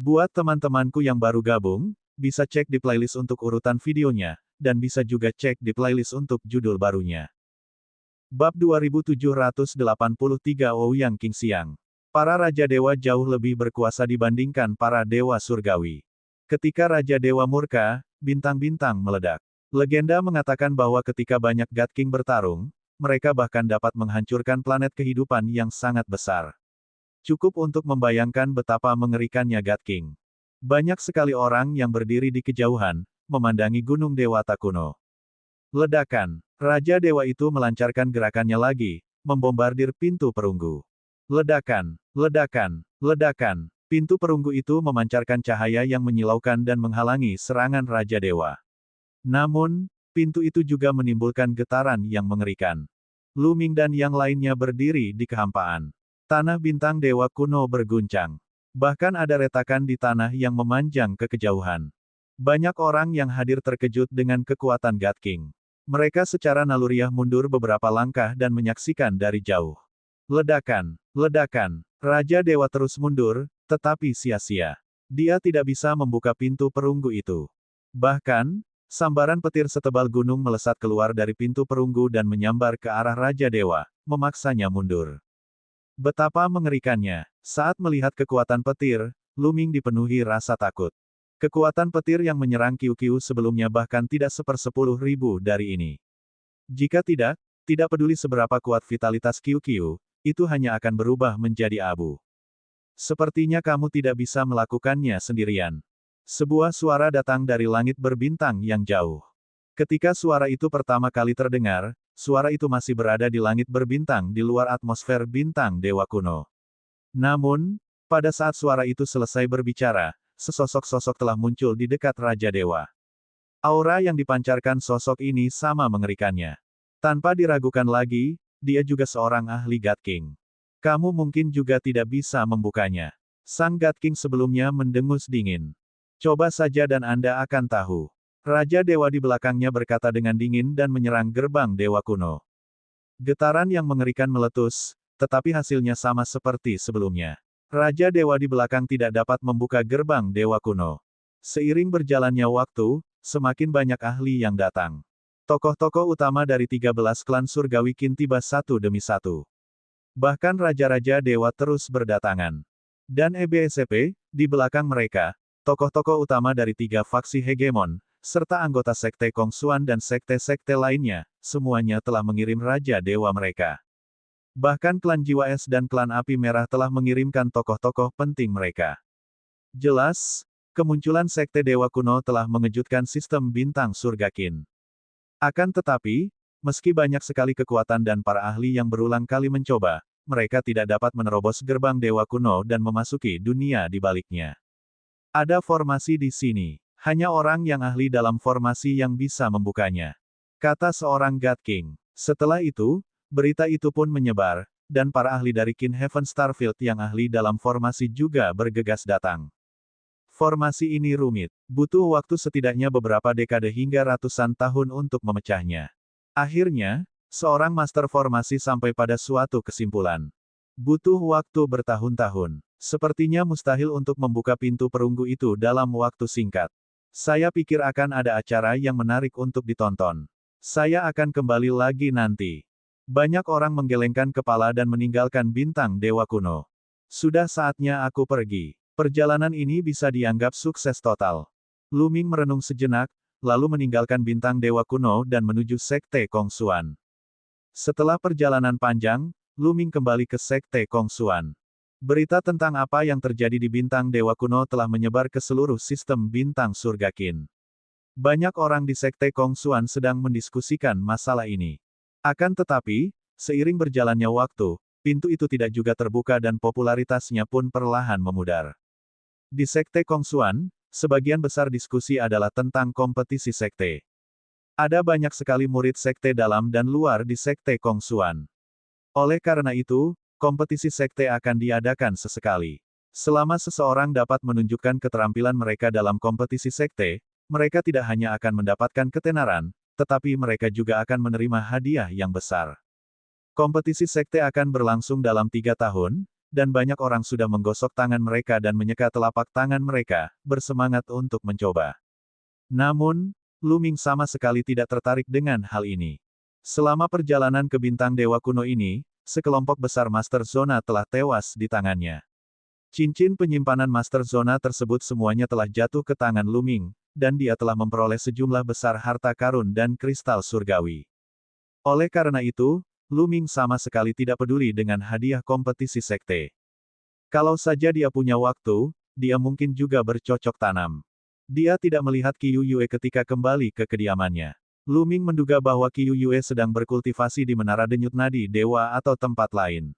Buat teman-temanku yang baru gabung, bisa cek di playlist untuk urutan videonya, dan bisa juga cek di playlist untuk judul barunya. Bab 2783 Ouyang Qingxiang. Para Raja Dewa jauh lebih berkuasa dibandingkan para Dewa Surgawi. Ketika Raja Dewa murka, bintang-bintang meledak. Legenda mengatakan bahwa ketika banyak God King bertarung, mereka bahkan dapat menghancurkan planet kehidupan yang sangat besar. Cukup untuk membayangkan betapa mengerikannya God King. Banyak sekali orang yang berdiri di kejauhan, memandangi Gunung Dewata kuno. Ledakan. Raja Dewa itu melancarkan gerakannya lagi, membombardir pintu perunggu. Ledakan, ledakan, ledakan. Pintu perunggu itu memancarkan cahaya yang menyilaukan dan menghalangi serangan Raja Dewa. Namun, pintu itu juga menimbulkan getaran yang mengerikan. Lu Ming dan yang lainnya berdiri di kehampaan. Tanah bintang dewa kuno berguncang. Bahkan ada retakan di tanah yang memanjang ke kejauhan. Banyak orang yang hadir terkejut dengan kekuatan God King. Mereka secara naluriah mundur beberapa langkah dan menyaksikan dari jauh. Ledakan, ledakan. Raja Dewa terus mundur, tetapi sia-sia. Dia tidak bisa membuka pintu perunggu itu. Bahkan, sambaran petir setebal gunung melesat keluar dari pintu perunggu dan menyambar ke arah Raja Dewa, memaksanya mundur. Betapa mengerikannya. Saat melihat kekuatan petir, Lu Ming dipenuhi rasa takut. Kekuatan petir yang menyerang Qiu-Qiu sebelumnya bahkan tidak 1/10.000 dari ini. Jika tidak peduli seberapa kuat vitalitas Qiu-Qiu, itu hanya akan berubah menjadi abu. Sepertinya kamu tidak bisa melakukannya sendirian. Sebuah suara datang dari langit berbintang yang jauh. Ketika suara itu pertama kali terdengar, suara itu masih berada di langit berbintang di luar atmosfer bintang dewa kuno. Namun, pada saat suara itu selesai berbicara, sesosok sosok telah muncul di dekat Raja Dewa. Aura yang dipancarkan sosok ini sama mengerikannya. Tanpa diragukan lagi, dia juga seorang ahli God King. Kamu mungkin juga tidak bisa membukanya. Sang God King sebelumnya mendengus dingin. Coba saja dan Anda akan tahu. Raja Dewa di belakangnya berkata dengan dingin dan menyerang gerbang Dewa kuno. Getaran yang mengerikan meletus, tetapi hasilnya sama seperti sebelumnya. Raja Dewa di belakang tidak dapat membuka gerbang Dewa kuno. Seiring berjalannya waktu, semakin banyak ahli yang datang. Tokoh-tokoh utama dari 13 klan surgawi Qin tiba satu demi satu. Bahkan raja-raja dewa terus berdatangan. Dan EBSP, di belakang mereka, tokoh-tokoh utama dari 3 faksi hegemon, serta anggota sekte Kongsuan dan sekte-sekte lainnya, semuanya telah mengirim raja dewa mereka. Bahkan klan Jiwa Es dan klan Api Merah telah mengirimkan tokoh-tokoh penting mereka. Jelas, kemunculan sekte dewa kuno telah mengejutkan sistem bintang surga Qin. Akan tetapi, meski banyak sekali kekuatan dan para ahli yang berulang kali mencoba, mereka tidak dapat menerobos gerbang dewa kuno dan memasuki dunia di baliknya. Ada formasi di sini. Hanya orang yang ahli dalam formasi yang bisa membukanya. Kata seorang God King. Setelah itu, berita itu pun menyebar, dan para ahli dari Qin Heaven Starfield yang ahli dalam formasi juga bergegas datang. Formasi ini rumit. Butuh waktu setidaknya beberapa dekade hingga ratusan tahun untuk memecahnya. Akhirnya, seorang master formasi sampai pada suatu kesimpulan. Butuh waktu bertahun-tahun. Sepertinya mustahil untuk membuka pintu perunggu itu dalam waktu singkat. Saya pikir akan ada acara yang menarik untuk ditonton. Saya akan kembali lagi nanti. Banyak orang menggelengkan kepala dan meninggalkan bintang dewa kuno. Sudah saatnya aku pergi. Perjalanan ini bisa dianggap sukses total. Lu Ming merenung sejenak, lalu meninggalkan bintang dewa kuno dan menuju sekte Kongsuan. Setelah perjalanan panjang, Lu Ming kembali ke sekte Kongsuan. Berita tentang apa yang terjadi di bintang dewa kuno telah menyebar ke seluruh sistem bintang surga Qin. Banyak orang di sekte Kongsuan sedang mendiskusikan masalah ini. Akan tetapi, seiring berjalannya waktu, pintu itu tidak juga terbuka dan popularitasnya pun perlahan memudar. Di sekte Kongsuan, sebagian besar diskusi adalah tentang kompetisi sekte. Ada banyak sekali murid sekte dalam dan luar di sekte Kongsuan. Oleh karena itu, kompetisi sekte akan diadakan sesekali. Selama seseorang dapat menunjukkan keterampilan mereka dalam kompetisi sekte, mereka tidak hanya akan mendapatkan ketenaran, tetapi mereka juga akan menerima hadiah yang besar. Kompetisi sekte akan berlangsung dalam 3 tahun, dan banyak orang sudah menggosok tangan mereka dan menyeka telapak tangan mereka, bersemangat untuk mencoba. Namun, Lu Ming sama sekali tidak tertarik dengan hal ini. Selama perjalanan ke bintang dewa kuno ini, sekelompok besar Master Zona telah tewas di tangannya. Cincin penyimpanan Master Zona tersebut semuanya telah jatuh ke tangan Lu Ming, dan dia telah memperoleh sejumlah besar harta karun dan kristal surgawi. Oleh karena itu, Lu Ming sama sekali tidak peduli dengan hadiah kompetisi sekte. Kalau saja dia punya waktu, dia mungkin juga bercocok tanam. Dia tidak melihat Qiu Yue ketika kembali ke kediamannya. Lu Ming menduga bahwa Qiu Yue sedang berkultivasi di Menara Denyut Nadi Dewa atau tempat lain.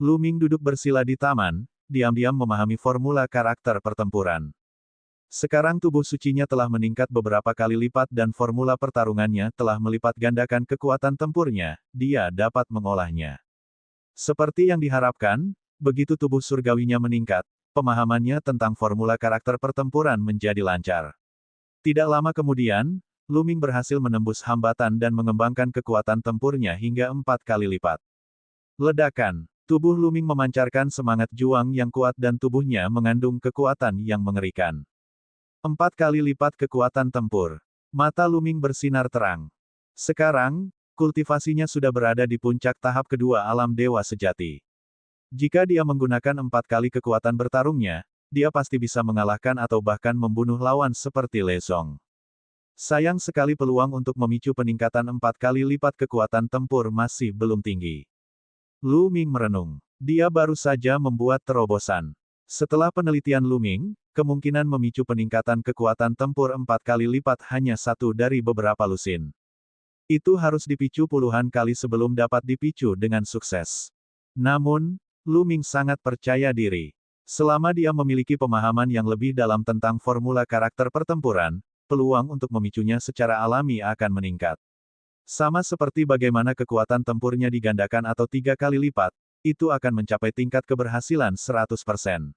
Lu Ming duduk bersila di taman, diam-diam memahami formula karakter pertempuran. Sekarang tubuh sucinya telah meningkat beberapa kali lipat dan formula pertarungannya telah melipat gandakan kekuatan tempurnya, dia dapat mengolahnya. Seperti yang diharapkan, begitu tubuh surgawinya meningkat, pemahamannya tentang formula karakter pertempuran menjadi lancar. Tidak lama kemudian, Lu Ming berhasil menembus hambatan dan mengembangkan kekuatan tempurnya hingga 4 kali lipat. Ledakan, tubuh Lu Ming memancarkan semangat juang yang kuat dan tubuhnya mengandung kekuatan yang mengerikan. 4 kali lipat kekuatan tempur. Mata Lu Ming bersinar terang. Sekarang, kultivasinya sudah berada di puncak tahap kedua alam dewa sejati. Jika dia menggunakan 4 kali kekuatan bertarungnya, dia pasti bisa mengalahkan atau bahkan membunuh lawan seperti Le Zong. Sayang sekali peluang untuk memicu peningkatan 4 kali lipat kekuatan tempur masih belum tinggi. Lu Ming merenung. Dia baru saja membuat terobosan. Setelah penelitian Lu Ming, kemungkinan memicu peningkatan kekuatan tempur 4 kali lipat hanya satu dari beberapa lusin. Itu harus dipicu puluhan kali sebelum dapat dipicu dengan sukses. Namun, Lu Ming sangat percaya diri. Selama dia memiliki pemahaman yang lebih dalam tentang formula karakter pertempuran, peluang untuk memicunya secara alami akan meningkat. Sama seperti bagaimana kekuatan tempurnya digandakan atau 3 kali lipat, itu akan mencapai tingkat keberhasilan 100%.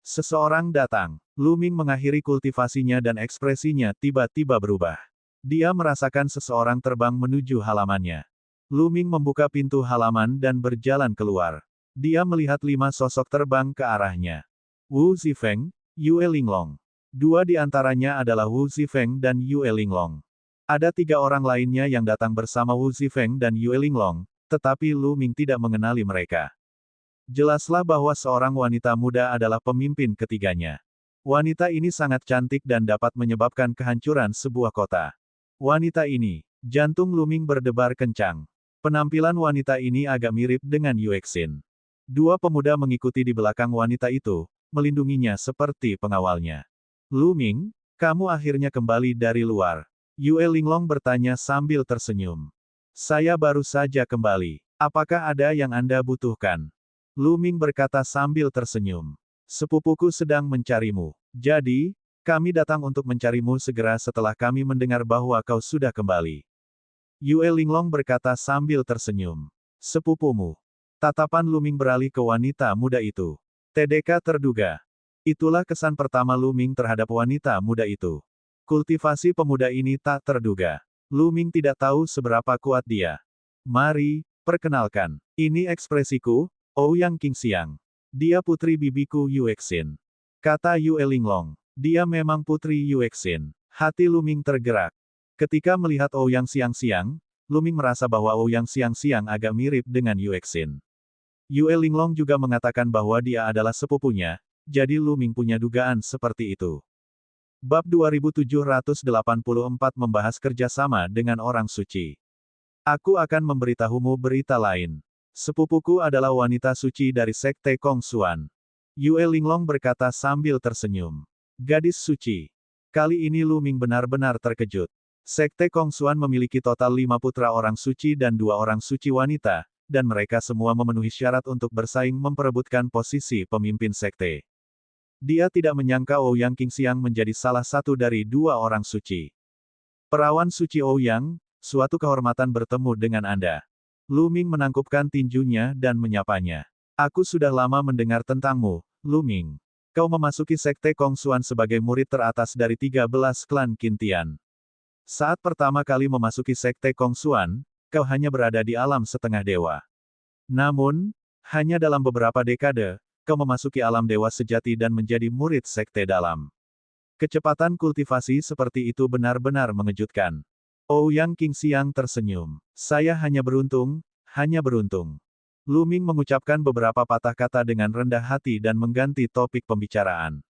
Seseorang datang. Lu Ming mengakhiri kultivasinya dan ekspresinya tiba-tiba berubah. Dia merasakan seseorang terbang menuju halamannya. Lu Ming membuka pintu halaman dan berjalan keluar. Dia melihat 5 sosok terbang ke arahnya. Wu Zifeng, Yue Linglong. 2 di antaranya adalah Wu Zifeng dan Yue Linglong. Ada 3 orang lainnya yang datang bersama Wu Zifeng dan Yue Linglong, tetapi Lu Ming tidak mengenali mereka. Jelaslah bahwa seorang wanita muda adalah pemimpin ketiganya. Wanita ini sangat cantik dan dapat menyebabkan kehancuran sebuah kota. Wanita ini, jantung Lu Ming berdebar kencang. Penampilan wanita ini agak mirip dengan Yue Xin. 2 pemuda mengikuti di belakang wanita itu, melindunginya seperti pengawalnya. Lu Ming, kamu akhirnya kembali dari luar. Yue Linglong bertanya sambil tersenyum. Saya baru saja kembali. Apakah ada yang Anda butuhkan? Lu Ming berkata sambil tersenyum. Sepupuku sedang mencarimu. Jadi, kami datang untuk mencarimu segera setelah kami mendengar bahwa kau sudah kembali. Yue Linglong berkata sambil tersenyum. Sepupumu. Tatapan Lu Ming beralih ke wanita muda itu. TDK terduga. Itulah kesan pertama Lu Ming terhadap wanita muda itu. Kultivasi pemuda ini tak terduga. Lu Ming tidak tahu seberapa kuat dia. Mari, perkenalkan. Ini ekspresiku, Ouyang Qingxiang. Dia putri bibiku Yue Xin. Kata Yue Linglong. Dia memang putri Yue Xin. Hati Lu Ming tergerak. Ketika melihat Ouyang Xiangxiang, Lu Ming merasa bahwa Ouyang Xiangxiang agak mirip dengan Yue Xin. Yue Linglong juga mengatakan bahwa dia adalah sepupunya, jadi Lu Ming punya dugaan seperti itu. Bab 2784 membahas kerjasama dengan orang suci. Aku akan memberitahumu berita lain. Sepupuku adalah wanita suci dari Sekte Kongsuan. Yue Linglong berkata sambil tersenyum. Gadis suci. Kali ini Lu Ming benar-benar terkejut. Sekte Kongsuan memiliki total 5 putra orang suci dan 2 orang suci wanita, dan mereka semua memenuhi syarat untuk bersaing memperebutkan posisi pemimpin sekte. Dia tidak menyangka Ouyang Qingxiang menjadi salah satu dari 2 orang suci. Perawan suci Ouyang, suatu kehormatan bertemu dengan Anda. Lu Ming menangkupkan tinjunya dan menyapanya. Aku sudah lama mendengar tentangmu, Lu Ming. Kau memasuki Sekte Kongsuan sebagai murid teratas dari 13 klan Qintian. Saat pertama kali memasuki Sekte Kongsuan, kau hanya berada di alam setengah dewa. Namun, Hanya dalam beberapa dekade, kau memasuki alam dewa sejati dan menjadi murid sekte dalam. Kecepatan kultivasi seperti itu benar-benar mengejutkan. Ouyang Qingxiang tersenyum. Saya hanya beruntung, hanya beruntung. Lu Ming mengucapkan beberapa patah kata dengan rendah hati dan mengganti topik pembicaraan.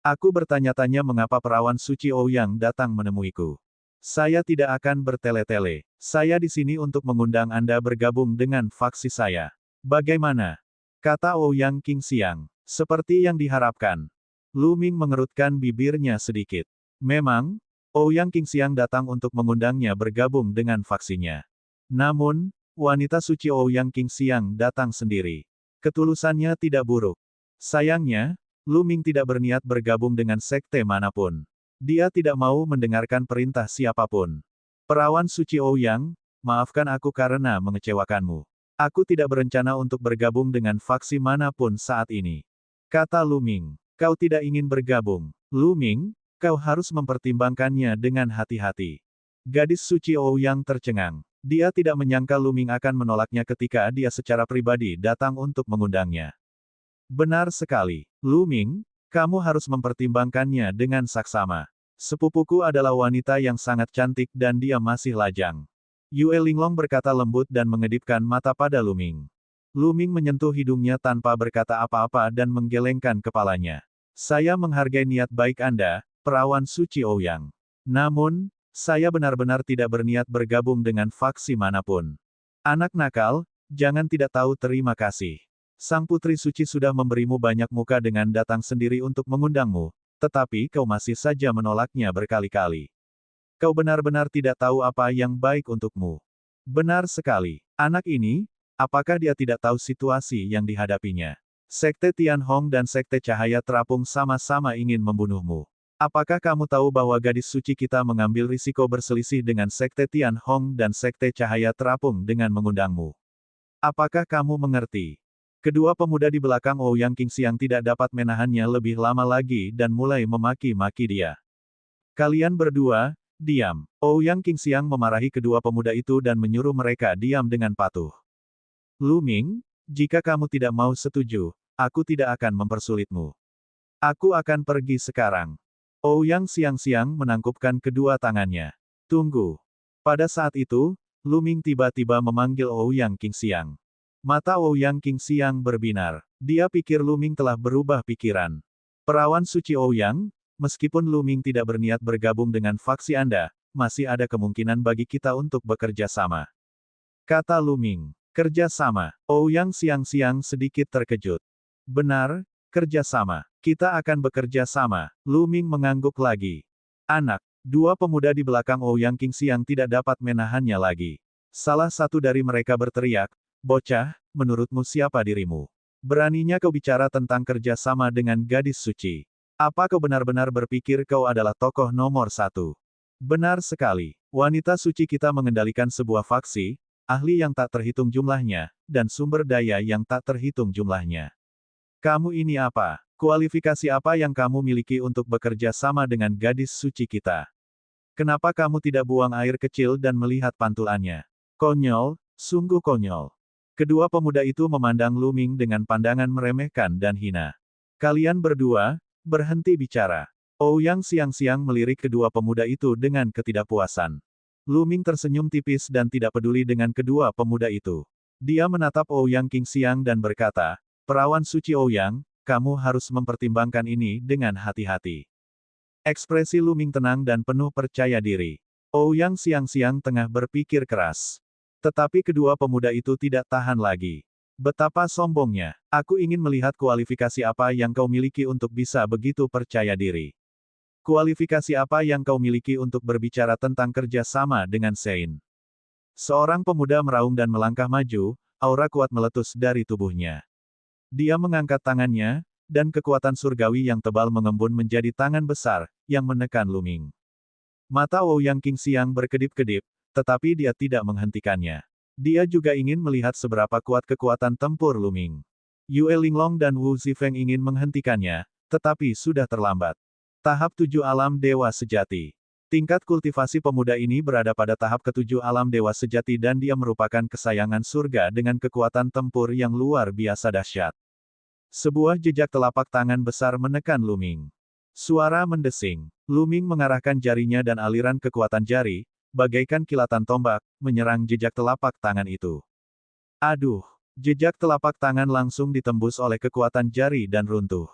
Aku bertanya-tanya mengapa perawan suci Ouyang datang menemuiku. Saya tidak akan bertele-tele. Saya di sini untuk mengundang Anda bergabung dengan faksi saya. Bagaimana? Kata Ouyang Qingxiang. Seperti yang diharapkan. Lu Ming mengerutkan bibirnya sedikit. Memang, Ouyang Qingxiang datang untuk mengundangnya bergabung dengan faksinya. Namun, wanita suci Ouyang Qingxiang datang sendiri. Ketulusannya tidak buruk. Sayangnya, Lu Ming tidak berniat bergabung dengan sekte manapun. Dia tidak mau mendengarkan perintah siapapun. Perawan suci Ouyang, maafkan aku karena mengecewakanmu. Aku tidak berencana untuk bergabung dengan faksi manapun saat ini. Kata Lu Ming. Kau tidak ingin bergabung. Lu Ming, kau harus mempertimbangkannya dengan hati-hati. Gadis suci Ouyang tercengang. Dia tidak menyangka Lu Ming akan menolaknya ketika dia secara pribadi datang untuk mengundangnya. Benar sekali. Lu Ming, kamu harus mempertimbangkannya dengan saksama. Sepupuku adalah wanita yang sangat cantik dan dia masih lajang. Yue Linglong berkata lembut dan mengedipkan mata pada Lu Ming. Lu Ming menyentuh hidungnya tanpa berkata apa-apa dan menggelengkan kepalanya. Saya menghargai niat baik Anda, perawan suci Ouyang. Namun, saya benar-benar tidak berniat bergabung dengan faksi manapun. Anak nakal, jangan tidak tahu terima kasih. Sang putri suci sudah memberimu banyak muka dengan datang sendiri untuk mengundangmu, tetapi kau masih saja menolaknya berkali-kali. Kau benar-benar tidak tahu apa yang baik untukmu. Benar sekali. Anak ini, apakah dia tidak tahu situasi yang dihadapinya? Sekte Tianhong dan Sekte Cahaya Terapung sama-sama ingin membunuhmu. Apakah kamu tahu bahwa gadis suci kita mengambil risiko berselisih dengan Sekte Tianhong dan Sekte Cahaya Terapung dengan mengundangmu? Apakah kamu mengerti? Kedua pemuda di belakang Ouyang Qingxiang tidak dapat menahannya lebih lama lagi dan mulai memaki-maki dia. Kalian berdua, diam. Ouyang Qingxiang memarahi kedua pemuda itu dan menyuruh mereka diam dengan patuh. Lu Ming, jika kamu tidak mau setuju, aku tidak akan mempersulitmu. Aku akan pergi sekarang. Ouyang Xiangxiang menangkupkan kedua tangannya. Tunggu. Pada saat itu, Lu Ming tiba-tiba memanggil Ouyang Qingxiang. Mata Ouyang Qingxiang berbinar. Dia pikir Lu Ming telah berubah pikiran. Perawan suci Ouyang, meskipun Lu Ming tidak berniat bergabung dengan faksi Anda, masih ada kemungkinan bagi kita untuk bekerja sama. Kata Lu Ming. Kerja sama. Ouyang Xiangxiang sedikit terkejut. Benar, kerja sama. Kita akan bekerja sama. Lu Ming mengangguk lagi. Anak. Dua pemuda di belakang Ouyang Qingxiang tidak dapat menahannya lagi. Salah satu dari mereka berteriak, bocah, menurutmu siapa dirimu? Beraninya kau bicara tentang kerja sama dengan gadis suci. Apa kau benar-benar berpikir kau adalah tokoh nomor satu? Benar sekali. Wanita suci kita mengendalikan sebuah faksi, ahli yang tak terhitung jumlahnya, dan sumber daya yang tak terhitung jumlahnya. Kamu ini apa? Kualifikasi apa yang kamu miliki untuk bekerja sama dengan gadis suci kita? Kenapa kamu tidak buang air kecil dan melihat pantulannya? Konyol, sungguh konyol. Kedua pemuda itu memandang Lu Ming dengan pandangan meremehkan dan hina. Kalian berdua, berhenti bicara. Ouyang Xiangxiang melirik kedua pemuda itu dengan ketidakpuasan. Lu Ming tersenyum tipis dan tidak peduli dengan kedua pemuda itu. Dia menatap Ouyang Qingxiang dan berkata, perawan suci Ouyang, kamu harus mempertimbangkan ini dengan hati-hati. Ekspresi Lu Ming tenang dan penuh percaya diri. Ouyang Xiangxiang tengah berpikir keras. Tetapi kedua pemuda itu tidak tahan lagi. Betapa sombongnya. Aku ingin melihat kualifikasi apa yang kau miliki untuk bisa begitu percaya diri. Kualifikasi apa yang kau miliki untuk berbicara tentang kerja sama dengan Sein? Seorang pemuda meraung dan melangkah maju, aura kuat meletus dari tubuhnya. Dia mengangkat tangannya, dan kekuatan surgawi yang tebal mengembun menjadi tangan besar, yang menekan Lu Ming. Mata Ouyang Qingxiang berkedip-kedip, tetapi dia tidak menghentikannya. Dia juga ingin melihat seberapa kuat kekuatan tempur Lu Ming. Yue Linglong dan Wu Zifeng ingin menghentikannya, tetapi sudah terlambat. Tahap 7 Alam Dewa Sejati. Tingkat kultivasi pemuda ini berada pada tahap ketujuh alam dewa sejati dan dia merupakan kesayangan surga dengan kekuatan tempur yang luar biasa dahsyat. Sebuah jejak telapak tangan besar menekan Luming. Suara mendesing. Luming mengarahkan jarinya dan aliran kekuatan jari, bagaikan kilatan tombak, menyerang jejak telapak tangan itu. Aduh! Jejak telapak tangan langsung ditembus oleh kekuatan jari dan runtuh.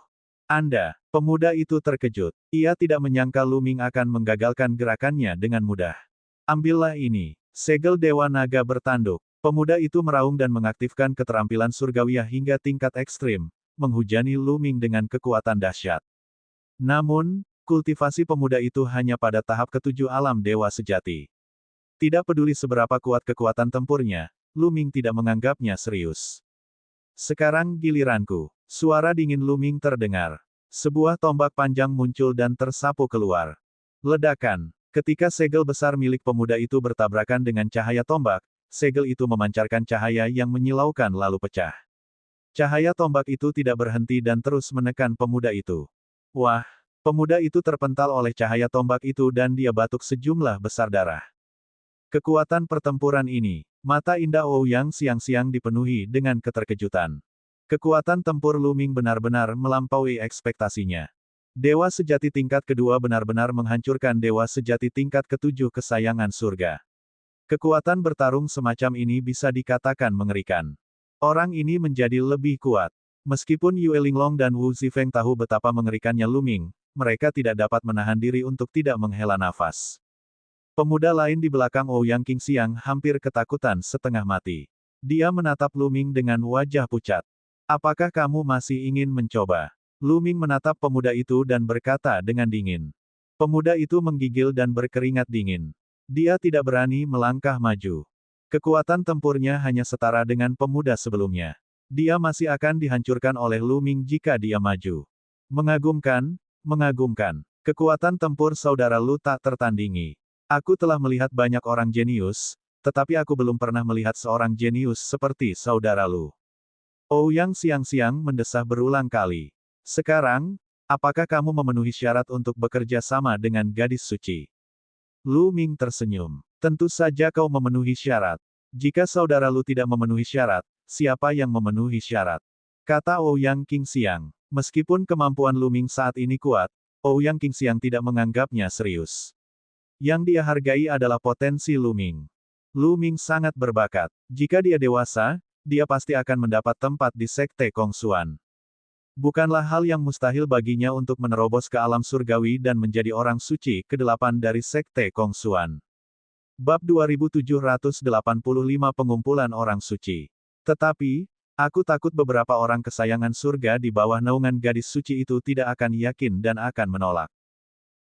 Pemuda itu terkejut. Ia tidak menyangka Luming akan menggagalkan gerakannya dengan mudah. Ambillah ini. Segel Dewa Naga bertanduk. Pemuda itu meraung dan mengaktifkan keterampilan surgawiah hingga tingkat ekstrim, menghujani Luming dengan kekuatan dahsyat. Namun, kultivasi pemuda itu hanya pada tahap ketujuh alam dewa sejati. Tidak peduli seberapa kuat kekuatan tempurnya, Luming tidak menganggapnya serius. Sekarang giliranku. Suara dingin Luming terdengar. Sebuah tombak panjang muncul dan tersapu keluar. Ledakan. Ketika segel besar milik pemuda itu bertabrakan dengan cahaya tombak, segel itu memancarkan cahaya yang menyilaukan lalu pecah. Cahaya tombak itu tidak berhenti dan terus menekan pemuda itu. Wah! Pemuda itu terpental oleh cahaya tombak itu dan dia batuk sejumlah besar darah. Kekuatan pertempuran ini. Mata indah Ouyang siang-siang dipenuhi dengan keterkejutan. Kekuatan tempur Luming benar-benar melampaui ekspektasinya. Dewa sejati tingkat kedua benar-benar menghancurkan dewa sejati tingkat ketujuh kesayangan surga. Kekuatan bertarung semacam ini bisa dikatakan mengerikan. Orang ini menjadi lebih kuat. Meskipun Yue Linglong dan Wu Zifeng tahu betapa mengerikannya Luming, mereka tidak dapat menahan diri untuk tidak menghela nafas. Pemuda lain di belakang Ouyang Qingxiang hampir ketakutan setengah mati. Dia menatap Luming dengan wajah pucat. Apakah kamu masih ingin mencoba? Luming menatap pemuda itu dan berkata dengan dingin. Pemuda itu menggigil dan berkeringat dingin. Dia tidak berani melangkah maju. Kekuatan tempurnya hanya setara dengan pemuda sebelumnya. Dia masih akan dihancurkan oleh Luming jika dia maju. Mengagumkan, mengagumkan. Kekuatan tempur saudara Lu tak tertandingi. Aku telah melihat banyak orang jenius, tetapi aku belum pernah melihat seorang jenius seperti saudara Lu. Ouyang siang-siang mendesah berulang kali. Sekarang, apakah kamu memenuhi syarat untuk bekerja sama dengan gadis suci? Lu Ming tersenyum. Tentu saja kau memenuhi syarat. Jika saudara Lu tidak memenuhi syarat, siapa yang memenuhi syarat? Kata Ouyang Qingxiang. Meskipun kemampuan Lu Ming saat ini kuat, Ouyang Qingxiang tidak menganggapnya serius. Yang dia hargai adalah potensi Lu Ming. Lu Ming sangat berbakat. Jika dia dewasa, dia pasti akan mendapat tempat di Sekte Kongsuan. Bukanlah hal yang mustahil baginya untuk menerobos ke alam surgawi dan menjadi orang suci ke-8 dari Sekte Kongsuan. Bab 2785 Pengumpulan Orang Suci. Tetapi, aku takut beberapa orang kesayangan surga di bawah naungan gadis suci itu tidak akan yakin dan akan menolak.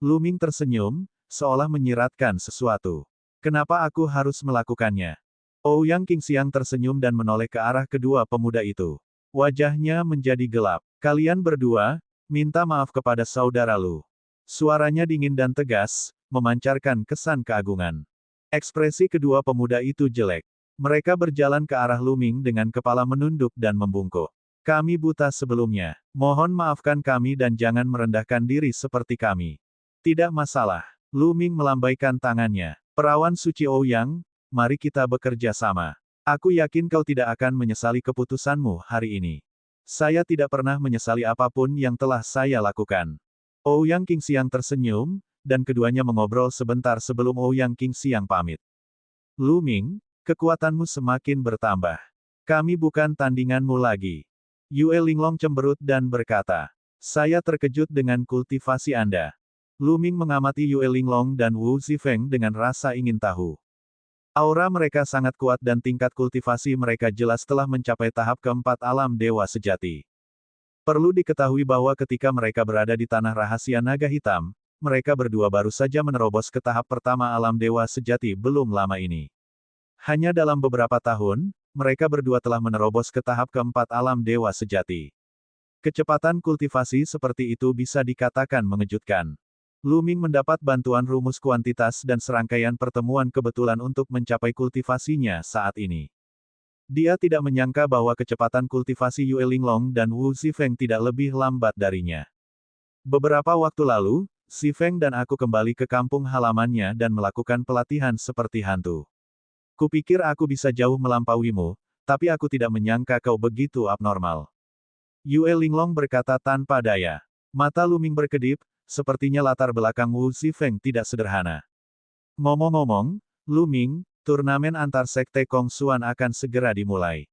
Lu Ming tersenyum, seolah menyiratkan sesuatu. Kenapa aku harus melakukannya? Ouyang Qingxiang tersenyum dan menoleh ke arah kedua pemuda itu. Wajahnya menjadi gelap. Kalian berdua, minta maaf kepada saudara Lu. Suaranya dingin dan tegas, memancarkan kesan keagungan. Ekspresi kedua pemuda itu jelek. Mereka berjalan ke arah Lu Ming dengan kepala menunduk dan membungkuk. Kami buta sebelumnya. Mohon maafkan kami dan jangan merendahkan diri seperti kami. Tidak masalah. Lu Ming melambaikan tangannya. Perawan suci Ouyang, mari kita bekerja sama. Aku yakin kau tidak akan menyesali keputusanmu hari ini. Saya tidak pernah menyesali apapun yang telah saya lakukan. Ouyang Qingxiang tersenyum, dan keduanya mengobrol sebentar sebelum Ouyang Qingxiang pamit. Lu Ming, kekuatanmu semakin bertambah. Kami bukan tandinganmu lagi. Yue Linglong cemberut dan berkata. Saya terkejut dengan kultivasi Anda. Lu Ming mengamati Yue Linglong dan Wu Zifeng dengan rasa ingin tahu. Aura mereka sangat kuat dan tingkat kultivasi mereka jelas telah mencapai tahap keempat alam dewa sejati. Perlu diketahui bahwa ketika mereka berada di tanah rahasia naga hitam, mereka berdua baru saja menerobos ke tahap pertama alam dewa sejati belum lama ini. Hanya dalam beberapa tahun, mereka berdua telah menerobos ke tahap keempat alam dewa sejati. Kecepatan kultivasi seperti itu bisa dikatakan mengejutkan. Lu Ming mendapat bantuan rumus kuantitas dan serangkaian pertemuan kebetulan untuk mencapai kultivasinya saat ini. Dia tidak menyangka bahwa kecepatan kultivasi Yue Linglong dan Wu Zifeng tidak lebih lambat darinya. Beberapa waktu lalu, Si Feng dan aku kembali ke kampung halamannya dan melakukan pelatihan seperti hantu. Kupikir aku bisa jauh melampauimu, tapi aku tidak menyangka kau begitu abnormal. Yue Linglong berkata tanpa daya. Mata Lu Ming berkedip, sepertinya latar belakang Wu Zifeng tidak sederhana. Ngomong-ngomong, Lu Ming, turnamen antar sekte Kongsuan akan segera dimulai.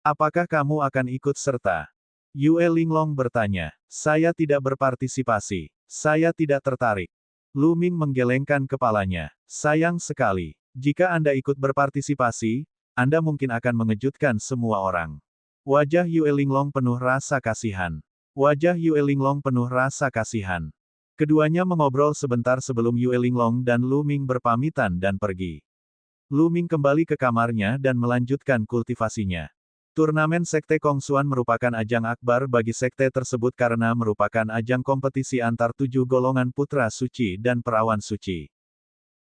Apakah kamu akan ikut serta? Yue Linglong bertanya. Saya tidak berpartisipasi. Saya tidak tertarik. Lu Ming menggelengkan kepalanya. Sayang sekali. Jika Anda ikut berpartisipasi, Anda mungkin akan mengejutkan semua orang. Wajah Yue Linglong penuh rasa kasihan. Wajah Yue Linglong penuh rasa kasihan. Keduanya mengobrol sebentar sebelum Yue Linglong dan Lu Ming berpamitan dan pergi. Lu Ming kembali ke kamarnya dan melanjutkan kultivasinya. Turnamen Sekte Kongsuan merupakan ajang akbar bagi sekte tersebut karena merupakan ajang kompetisi antar 7 golongan putra suci dan perawan suci.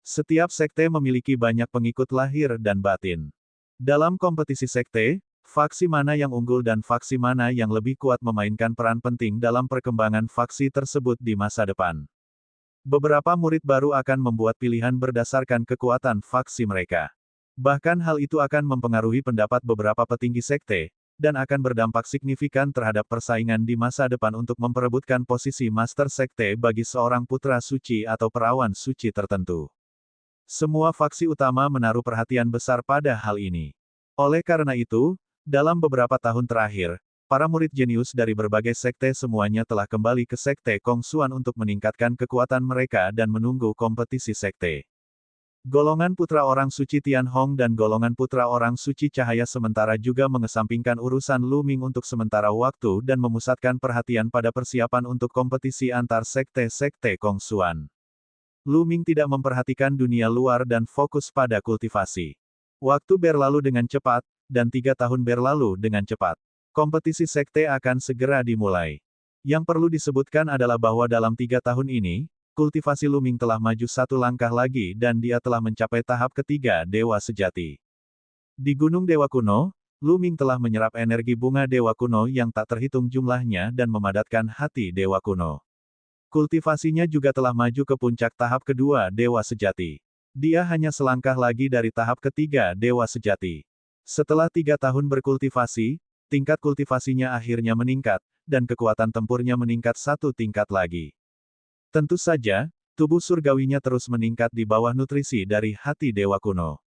Setiap sekte memiliki banyak pengikut lahir dan batin. Dalam kompetisi sekte, faksi mana yang unggul dan faksi mana yang lebih kuat memainkan peran penting dalam perkembangan faksi tersebut di masa depan. Beberapa murid baru akan membuat pilihan berdasarkan kekuatan faksi mereka. Bahkan hal itu akan mempengaruhi pendapat beberapa petinggi sekte, dan akan berdampak signifikan terhadap persaingan di masa depan untuk memperebutkan posisi master sekte bagi seorang putra suci atau perawan suci tertentu. Semua faksi utama menaruh perhatian besar pada hal ini. Oleh karena itu, dalam beberapa tahun terakhir, para murid jenius dari berbagai sekte semuanya telah kembali ke sekte Kongsuan untuk meningkatkan kekuatan mereka dan menunggu kompetisi sekte. Golongan putra orang suci Tianhong dan golongan putra orang suci Cahaya sementara juga mengesampingkan urusan Lu Ming untuk sementara waktu dan memusatkan perhatian pada persiapan untuk kompetisi antar sekte-sekte Kongsuan. Lu Ming tidak memperhatikan dunia luar dan fokus pada kultivasi. Waktu berlalu dengan cepat, dan 3 tahun berlalu dengan cepat. Kompetisi sekte akan segera dimulai. Yang perlu disebutkan adalah bahwa dalam 3 tahun ini, kultivasi Lu Ming telah maju 1 langkah lagi dan dia telah mencapai tahap ketiga Dewa Sejati. Di Gunung Dewa Kuno, Lu Ming telah menyerap energi bunga Dewa Kuno yang tak terhitung jumlahnya dan memadatkan hati Dewa Kuno. Kultivasinya juga telah maju ke puncak tahap kedua Dewa Sejati. Dia hanya selangkah lagi dari tahap ketiga Dewa Sejati. Setelah 3 tahun berkultivasi, tingkat kultivasinya akhirnya meningkat, dan kekuatan tempurnya meningkat 1 tingkat lagi. Tentu saja, tubuh surgawinya terus meningkat di bawah nutrisi dari hati Dewa Kuno.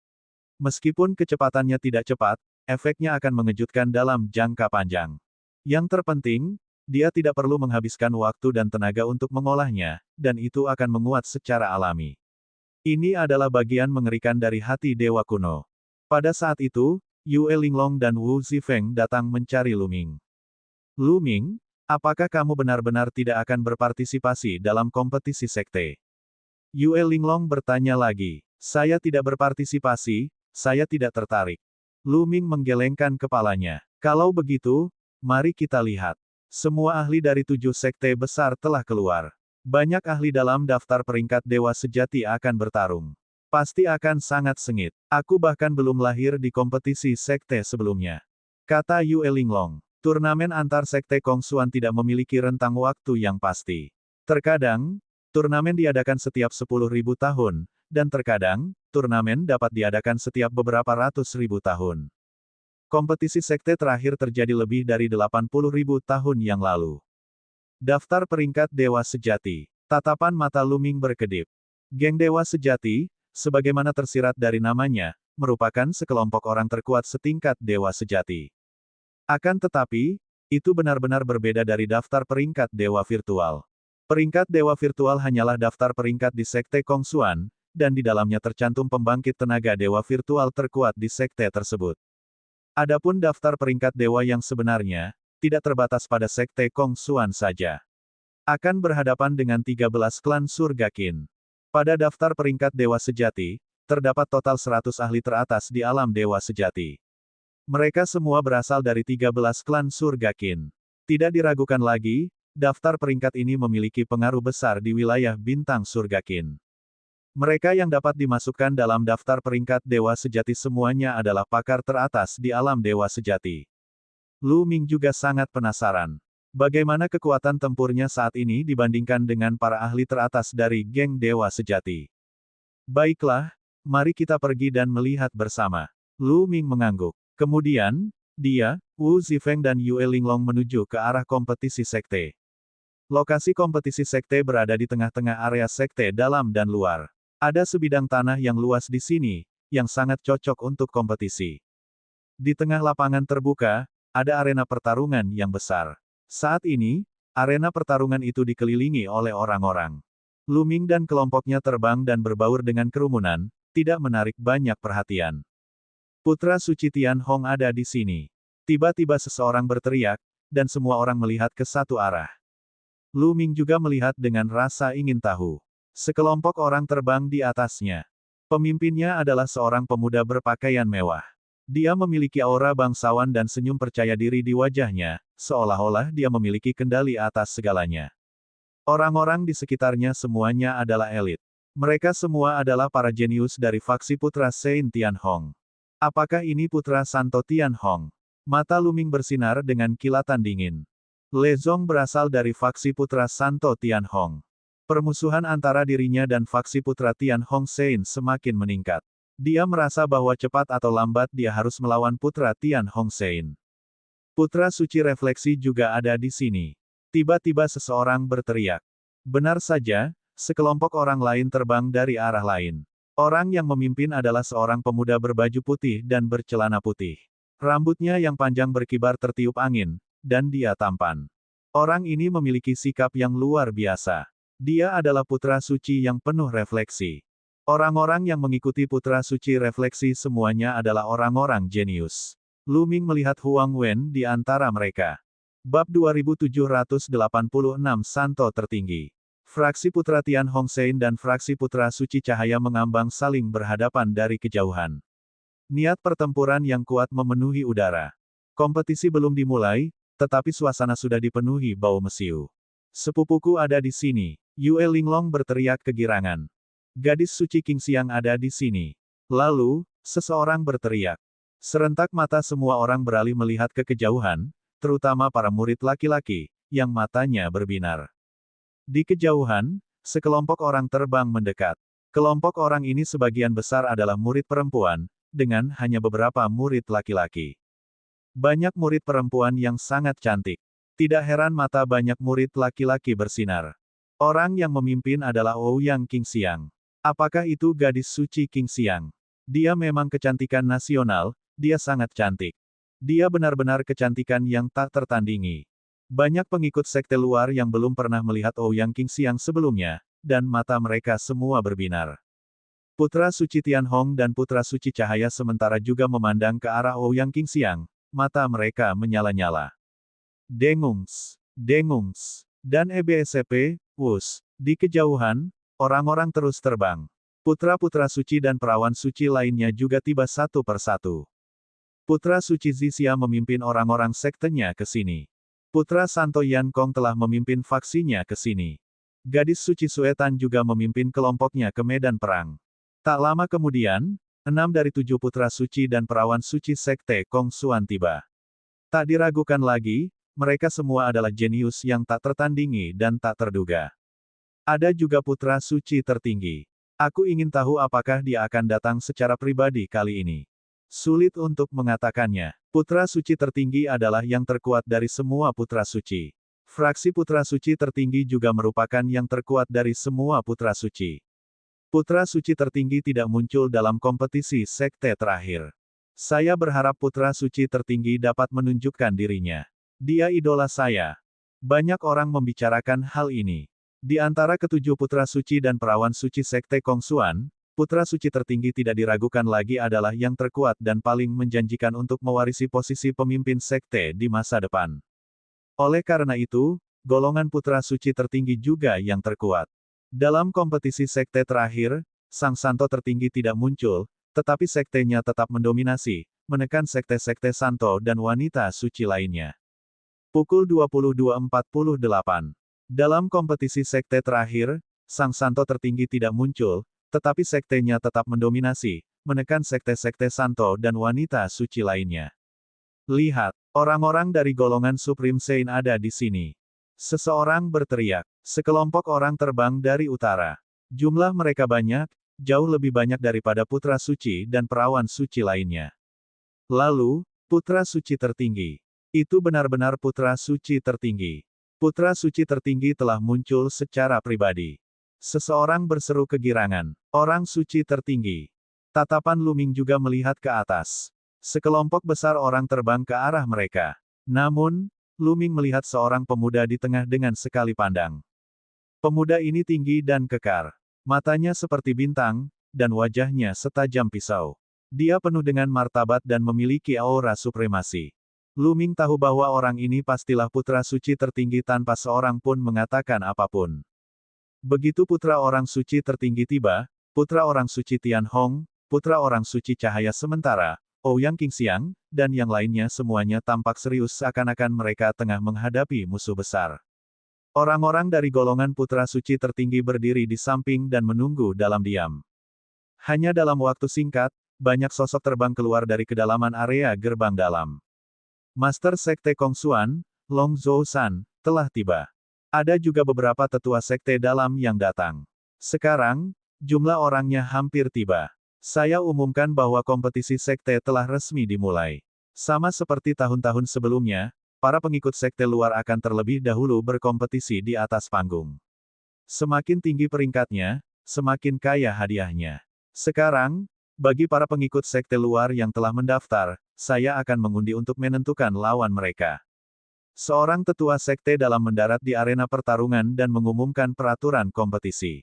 Meskipun kecepatannya tidak cepat, efeknya akan mengejutkan dalam jangka panjang. Yang terpenting, dia tidak perlu menghabiskan waktu dan tenaga untuk mengolahnya, dan itu akan menguat secara alami. Ini adalah bagian mengerikan dari hati Dewa Kuno. Pada saat itu, Yue Linglong dan Wu Zifeng datang mencari Lu Ming. Lu Ming, apakah kamu benar-benar tidak akan berpartisipasi dalam kompetisi sekte? Yue Linglong bertanya lagi. Saya tidak berpartisipasi, saya tidak tertarik. Lu Ming menggelengkan kepalanya. Kalau begitu, mari kita lihat. Semua ahli dari 7 sekte besar telah keluar. Banyak ahli dalam daftar peringkat Dewa Sejati akan bertarung. Pasti akan sangat sengit. Aku bahkan belum lahir di kompetisi sekte sebelumnya. Kata Yue Linglong. Turnamen antar sekte Kongsuan tidak memiliki rentang waktu yang pasti. Terkadang, turnamen diadakan setiap 10.000 tahun, dan terkadang, turnamen dapat diadakan setiap beberapa ratus ribu tahun. Kompetisi sekte terakhir terjadi lebih dari 80.000 tahun yang lalu. Daftar peringkat Dewa Sejati. Tatapan mata Lu Ming berkedip. Geng Dewa Sejati, sebagaimana tersirat dari namanya, merupakan sekelompok orang terkuat setingkat Dewa Sejati. Akan tetapi, itu benar-benar berbeda dari daftar peringkat Dewa Virtual. Peringkat Dewa Virtual hanyalah daftar peringkat di Sekte Kongsuan, dan di dalamnya tercantum pembangkit tenaga Dewa Virtual terkuat di sekte tersebut. Adapun daftar peringkat Dewa yang sebenarnya, tidak terbatas pada Sekte Kongsuan saja. Akan berhadapan dengan 13 klan surga Qin. Pada daftar peringkat Dewa Sejati, terdapat total 100 ahli teratas di alam Dewa Sejati. Mereka semua berasal dari 13 klan surga Qin. Tidak diragukan lagi, daftar peringkat ini memiliki pengaruh besar di wilayah bintang surga Qin. Mereka yang dapat dimasukkan dalam daftar peringkat Dewa Sejati semuanya adalah pakar teratas di alam Dewa Sejati. Lu Ming juga sangat penasaran. Bagaimana kekuatan tempurnya saat ini dibandingkan dengan para ahli teratas dari geng Dewa Sejati? Baiklah, mari kita pergi dan melihat bersama. Lu Ming mengangguk. Kemudian, dia, Wu Zifeng dan Yue Linglong menuju ke arah kompetisi sekte. Lokasi kompetisi sekte berada di tengah-tengah area sekte dalam dan luar. Ada sebidang tanah yang luas di sini, yang sangat cocok untuk kompetisi. Di tengah lapangan terbuka, ada arena pertarungan yang besar. Saat ini, arena pertarungan itu dikelilingi oleh orang-orang. Lu Ming dan kelompoknya terbang dan berbaur dengan kerumunan, tidak menarik banyak perhatian. Putra Suci Tianhong ada di sini. Tiba-tiba seseorang berteriak, dan semua orang melihat ke satu arah. Lu Ming juga melihat dengan rasa ingin tahu. Sekelompok orang terbang di atasnya. Pemimpinnya adalah seorang pemuda berpakaian mewah. Dia memiliki aura bangsawan dan senyum percaya diri di wajahnya, seolah-olah dia memiliki kendali atas segalanya. Orang-orang di sekitarnya semuanya adalah elit. Mereka semua adalah para jenius dari faksi Putra Sein Tianhong. Apakah ini Putra Santo Tianhong? Mata Lu Ming bersinar dengan kilatan dingin. Le Zong berasal dari faksi Putra Santo Tianhong. Permusuhan antara dirinya dan faksi Putra Tianhong Sein semakin meningkat. Dia merasa bahwa cepat atau lambat dia harus melawan Putra Tianhong Sein. Putra Suci Refleksi juga ada di sini. Tiba-tiba seseorang berteriak. Benar saja, sekelompok orang lain terbang dari arah lain. Orang yang memimpin adalah seorang pemuda berbaju putih dan bercelana putih. Rambutnya yang panjang berkibar tertiup angin, dan dia tampan. Orang ini memiliki sikap yang luar biasa. Dia adalah Putra Suci yang penuh refleksi. Orang-orang yang mengikuti Putra Suci Refleksi semuanya adalah orang-orang jenius. Lu Ming melihat Huang Wen di antara mereka. Bab 2786 Santo Tertinggi. Fraksi Putra Tianhong Sein dan Fraksi Putra Suci Cahaya mengambang saling berhadapan dari kejauhan. Niat pertempuran yang kuat memenuhi udara. Kompetisi belum dimulai, tetapi suasana sudah dipenuhi bau mesiu. Sepupuku ada di sini. Yue Linglong berteriak kegirangan. Gadis suci Qingxiang ada di sini. Lalu, seseorang berteriak. Serentak mata semua orang beralih melihat ke kejauhan, terutama para murid laki-laki, yang matanya berbinar. Di kejauhan, sekelompok orang terbang mendekat. Kelompok orang ini sebagian besar adalah murid perempuan, dengan hanya beberapa murid laki-laki. Banyak murid perempuan yang sangat cantik. Tidak heran mata banyak murid laki-laki bersinar. Orang yang memimpin adalah Ouyang Qingxiang. Apakah itu gadis suci Qingxiang? Dia memang kecantikan nasional, dia sangat cantik. Dia benar-benar kecantikan yang tak tertandingi. Banyak pengikut sekte luar yang belum pernah melihat Ouyang Qingxiang sebelumnya, dan mata mereka semua berbinar. Putra Suci Tianhong dan Putra Suci Cahaya sementara juga memandang ke arah Ouyang Qingxiang, mata mereka menyala-nyala. Dengungs, dengungs, dan EBSCP, wus, di kejauhan, orang-orang terus terbang. Putra-putra suci dan perawan suci lainnya juga tiba satu persatu. Putra suci Zixia memimpin orang-orang sektenya ke sini. Putra Santo Yan Kong telah memimpin faksinya ke sini. Gadis suci Suetan juga memimpin kelompoknya ke medan perang. Tak lama kemudian, 6 dari 7 putra suci dan perawan suci sekte Kong Xuan tiba. Tak diragukan lagi, mereka semua adalah jenius yang tak tertandingi dan tak terduga. Ada juga putra suci tertinggi. Aku ingin tahu apakah dia akan datang secara pribadi kali ini. Sulit untuk mengatakannya. Putra suci tertinggi adalah yang terkuat dari semua putra suci. Fraksi putra suci tertinggi juga merupakan yang terkuat dari semua putra suci. Putra suci tertinggi tidak muncul dalam kompetisi sekte terakhir. Saya berharap putra suci tertinggi dapat menunjukkan dirinya. Dia idola saya. Banyak orang membicarakan hal ini. Di antara ketujuh putra suci dan perawan suci sekte Kongsuan, putra suci tertinggi tidak diragukan lagi adalah yang terkuat dan paling menjanjikan untuk mewarisi posisi pemimpin sekte di masa depan. Oleh karena itu, golongan putra suci tertinggi juga yang terkuat. Dalam kompetisi sekte terakhir, Sang Santo tertinggi tidak muncul, tetapi sektenya tetap mendominasi, menekan sekte-sekte Santo dan wanita suci lainnya. Pukul 22.48. Dalam kompetisi sekte terakhir, Sang Santo tertinggi tidak muncul, tetapi sektenya tetap mendominasi, menekan sekte-sekte Santo dan wanita suci lainnya. Lihat, Orang-orang dari golongan Supreme Saint ada di sini. Seseorang berteriak. Sekelompok orang terbang dari utara. Jumlah mereka banyak, jauh lebih banyak daripada putra suci dan perawan suci lainnya. Lalu, putra suci tertinggi. Itu benar-benar putra suci tertinggi. Putra suci tertinggi telah muncul secara pribadi. Seseorang berseru kegirangan. Orang suci tertinggi. Tatapan Lu Ming juga melihat ke atas. Sekelompok besar orang terbang ke arah mereka. Namun, Lu Ming melihat seorang pemuda di tengah dengan sekali pandang. Pemuda ini tinggi dan kekar. Matanya seperti bintang, dan wajahnya setajam pisau. Dia penuh dengan martabat dan memiliki aura supremasi. Lu Ming tahu bahwa orang ini pastilah putra suci tertinggi tanpa seorang pun mengatakan apapun. Begitu putra orang suci tertinggi tiba, putra orang suci Tian Hong, putra orang suci cahaya sementara, Ouyang Qingxiang, dan yang lainnya semuanya tampak serius seakan-akan mereka tengah menghadapi musuh besar. Orang-orang dari golongan putra suci tertinggi berdiri di samping dan menunggu dalam diam. Hanya dalam waktu singkat, banyak sosok terbang keluar dari kedalaman area gerbang dalam. Master Sekte Kongsuan, Long Zhou-san, telah tiba. Ada juga beberapa tetua sekte dalam yang datang. Sekarang, jumlah orangnya hampir tiba. Saya umumkan bahwa kompetisi sekte telah resmi dimulai. Sama seperti tahun-tahun sebelumnya, para pengikut sekte luar akan terlebih dahulu berkompetisi di atas panggung. Semakin tinggi peringkatnya, semakin kaya hadiahnya. Sekarang, bagi para pengikut sekte luar yang telah mendaftar, saya akan mengundi untuk menentukan lawan mereka. Seorang tetua sekte dalam mendarat di arena pertarungan dan mengumumkan peraturan kompetisi.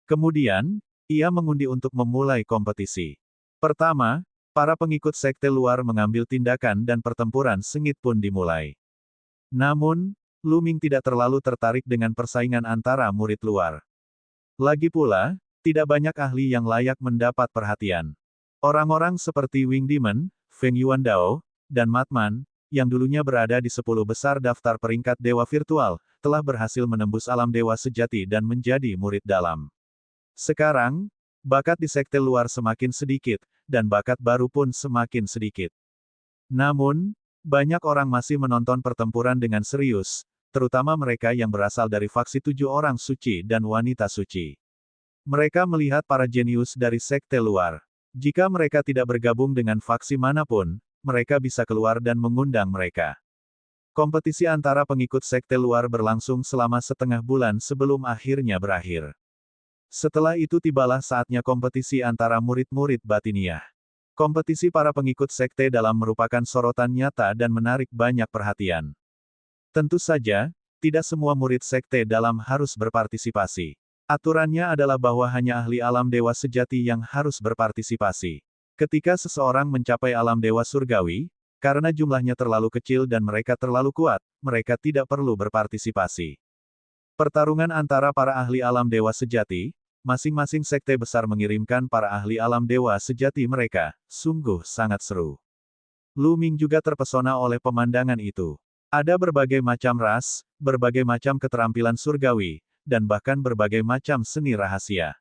Kemudian, ia mengundi untuk memulai kompetisi. Pertama, para pengikut sekte luar mengambil tindakan dan pertempuran sengit pun dimulai. Namun, Lu Ming tidak terlalu tertarik dengan persaingan antara murid luar. Lagi pula, tidak banyak ahli yang layak mendapat perhatian. Orang-orang seperti Wing Demon, Feng Yuandao, dan Matman, yang dulunya berada di 10 besar daftar peringkat dewa virtual, telah berhasil menembus alam dewa sejati dan menjadi murid dalam. Sekarang, bakat di sekte luar semakin sedikit, dan bakat baru pun semakin sedikit. Namun, banyak orang masih menonton pertempuran dengan serius, terutama mereka yang berasal dari faksi 7 orang suci dan wanita suci. Mereka melihat para jenius dari sekte luar. Jika mereka tidak bergabung dengan faksi manapun, mereka bisa keluar dan mengundang mereka. Kompetisi antara pengikut sekte luar berlangsung selama setengah bulan sebelum akhirnya berakhir. Setelah itu tibalah saatnya kompetisi antara murid-murid batiniah. Kompetisi para pengikut sekte dalam merupakan sorotan nyata dan menarik banyak perhatian. Tentu saja, tidak semua murid sekte dalam harus berpartisipasi. Aturannya adalah bahwa hanya ahli alam dewa sejati yang harus berpartisipasi. Ketika seseorang mencapai alam dewa surgawi, karena jumlahnya terlalu kecil dan mereka terlalu kuat, mereka tidak perlu berpartisipasi. Pertarungan antara para ahli alam dewa sejati, masing-masing sekte besar mengirimkan para ahli alam dewa sejati mereka, sungguh sangat seru. Lu Ming juga terpesona oleh pemandangan itu. Ada berbagai macam ras, berbagai macam keterampilan surgawi, dan bahkan berbagai macam seni rahasia.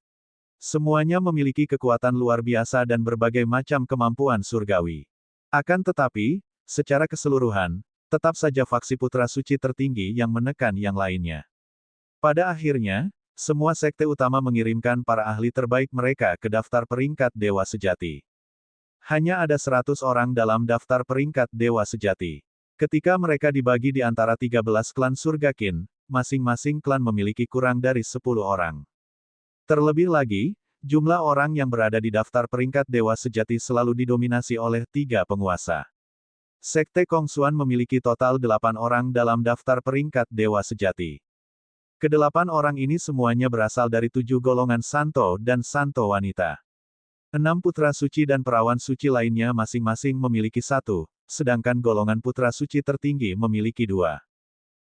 Semuanya memiliki kekuatan luar biasa dan berbagai macam kemampuan surgawi. Akan tetapi, secara keseluruhan, tetap saja faksi putra suci tertinggi yang menekan yang lainnya. Pada akhirnya, semua sekte utama mengirimkan para ahli terbaik mereka ke daftar peringkat dewa sejati. Hanya ada 100 orang dalam daftar peringkat dewa sejati. Ketika mereka dibagi di antara 13 klan surga Qin, masing-masing klan memiliki kurang dari 10 orang. Terlebih lagi, jumlah orang yang berada di daftar peringkat dewa sejati selalu didominasi oleh 3 penguasa. Sekte Kongsuan memiliki total 8 orang dalam daftar peringkat dewa sejati. Kedelapan orang ini semuanya berasal dari 7 golongan santo dan santo wanita. 6 putra suci dan perawan suci lainnya masing-masing memiliki 1, sedangkan golongan putra suci tertinggi memiliki 2.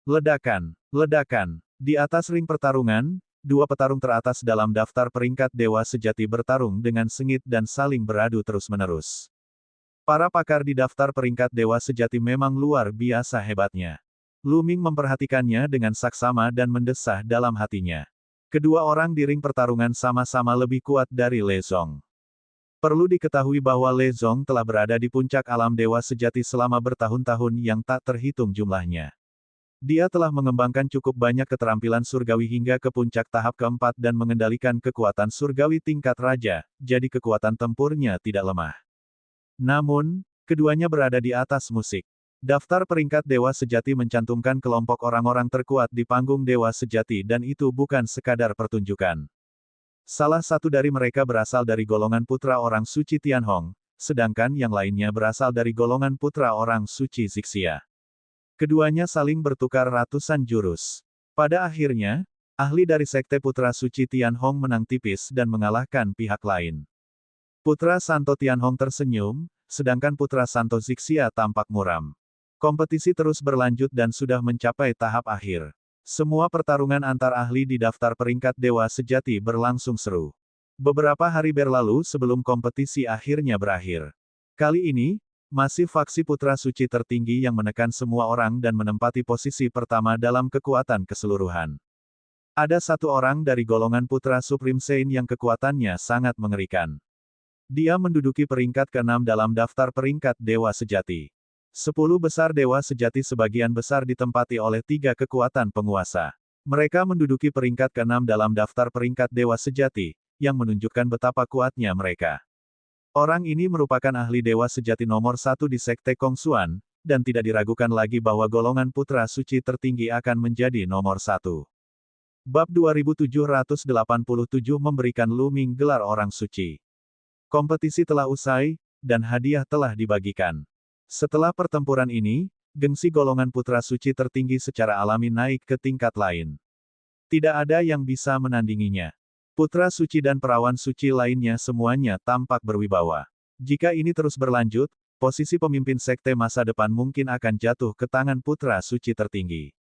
Ledakan, ledakan. Di atas ring pertarungan, 2 petarung teratas dalam daftar peringkat dewa sejati bertarung dengan sengit dan saling beradu terus-menerus. Para pakar di daftar peringkat dewa sejati memang luar biasa hebatnya. Lu Ming memperhatikannya dengan saksama dan mendesah dalam hatinya. Kedua orang di ring pertarungan sama-sama lebih kuat dari Le Zong. Perlu diketahui bahwa Le Zong telah berada di puncak alam dewa sejati selama bertahun-tahun yang tak terhitung jumlahnya. Dia telah mengembangkan cukup banyak keterampilan surgawi hingga ke puncak tahap keempat dan mengendalikan kekuatan surgawi tingkat raja, jadi kekuatan tempurnya tidak lemah. Namun, keduanya berada di atas musik. Daftar peringkat dewa sejati mencantumkan kelompok orang-orang terkuat di panggung dewa sejati dan itu bukan sekadar pertunjukan. Salah satu dari mereka berasal dari golongan putra orang suci Tianhong, sedangkan yang lainnya berasal dari golongan putra orang suci Zixia. Keduanya saling bertukar ratusan jurus. Pada akhirnya, ahli dari sekte putra suci Tianhong menang tipis dan mengalahkan pihak lain. Putra Santo Tianhong tersenyum, sedangkan putra Santo Zixia tampak muram. Kompetisi terus berlanjut dan sudah mencapai tahap akhir. Semua pertarungan antar ahli di daftar peringkat dewa sejati berlangsung seru. Beberapa hari berlalu sebelum kompetisi akhirnya berakhir. Kali ini, masih faksi putra suci tertinggi yang menekan semua orang dan menempati posisi pertama dalam kekuatan keseluruhan. Ada satu orang dari golongan putra Supreme Saint yang kekuatannya sangat mengerikan. Dia menduduki peringkat ke-6 dalam daftar peringkat dewa sejati. 10 besar dewa sejati sebagian besar ditempati oleh 3 kekuatan penguasa. Mereka menduduki peringkat ke-6 dalam daftar peringkat dewa sejati, yang menunjukkan betapa kuatnya mereka. Orang ini merupakan ahli dewa sejati nomor 1 di sekte Kongsuan, dan tidak diragukan lagi bahwa golongan putra suci tertinggi akan menjadi nomor 1. Bab 2787 memberikan Lu Ming gelar orang suci. Kompetisi telah usai, dan hadiah telah dibagikan. Setelah pertempuran ini, gengsi golongan putra suci tertinggi secara alami naik ke tingkat lain. Tidak ada yang bisa menandinginya. Putra suci dan perawan suci lainnya semuanya tampak berwibawa. Jika ini terus berlanjut, posisi pemimpin sekte masa depan mungkin akan jatuh ke tangan putra suci tertinggi.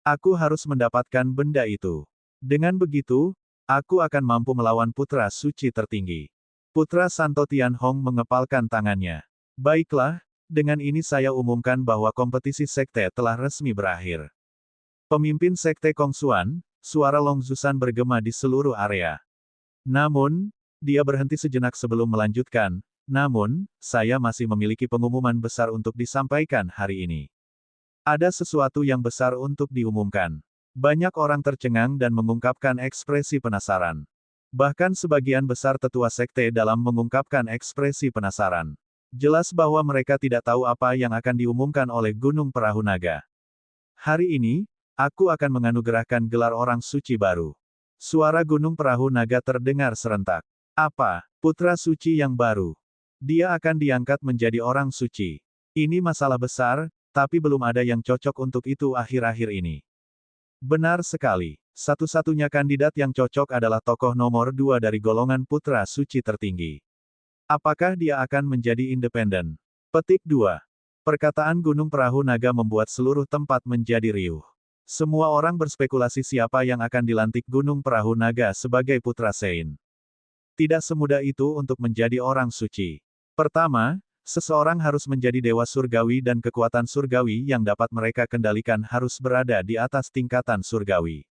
Aku harus mendapatkan benda itu. Dengan begitu, aku akan mampu melawan putra suci tertinggi. Putra Santo Tianhong mengepalkan tangannya. Baiklah, dengan ini saya umumkan bahwa kompetisi sekte telah resmi berakhir. Pemimpin sekte Kongsuan, suara Long Zusan bergema di seluruh area. Namun, dia berhenti sejenak sebelum melanjutkan, namun, saya masih memiliki pengumuman besar untuk disampaikan hari ini. Ada sesuatu yang besar untuk diumumkan. Banyak orang tercengang dan mengungkapkan ekspresi penasaran. Bahkan sebagian besar tetua sekte dalam mengungkapkan ekspresi penasaran. Jelas bahwa mereka tidak tahu apa yang akan diumumkan oleh Gunung Perahu Naga. Hari ini, aku akan menganugerahkan gelar orang suci baru. Suara Gunung Perahu Naga terdengar serentak. Apa? Putra suci yang baru. Dia akan diangkat menjadi orang suci. Ini masalah besar, tapi belum ada yang cocok untuk itu akhir-akhir ini. Benar sekali. Satu-satunya kandidat yang cocok adalah tokoh nomor 2 dari golongan putra suci tertinggi. Apakah dia akan menjadi independen? Petik 2. Perkataan Gunung Perahu Naga membuat seluruh tempat menjadi riuh. Semua orang berspekulasi siapa yang akan dilantik Gunung Perahu Naga sebagai putra Sein. Tidak semudah itu untuk menjadi orang suci. Pertama, seseorang harus menjadi dewa surgawi dan kekuatan surgawi yang dapat mereka kendalikan harus berada di atas tingkatan surgawi.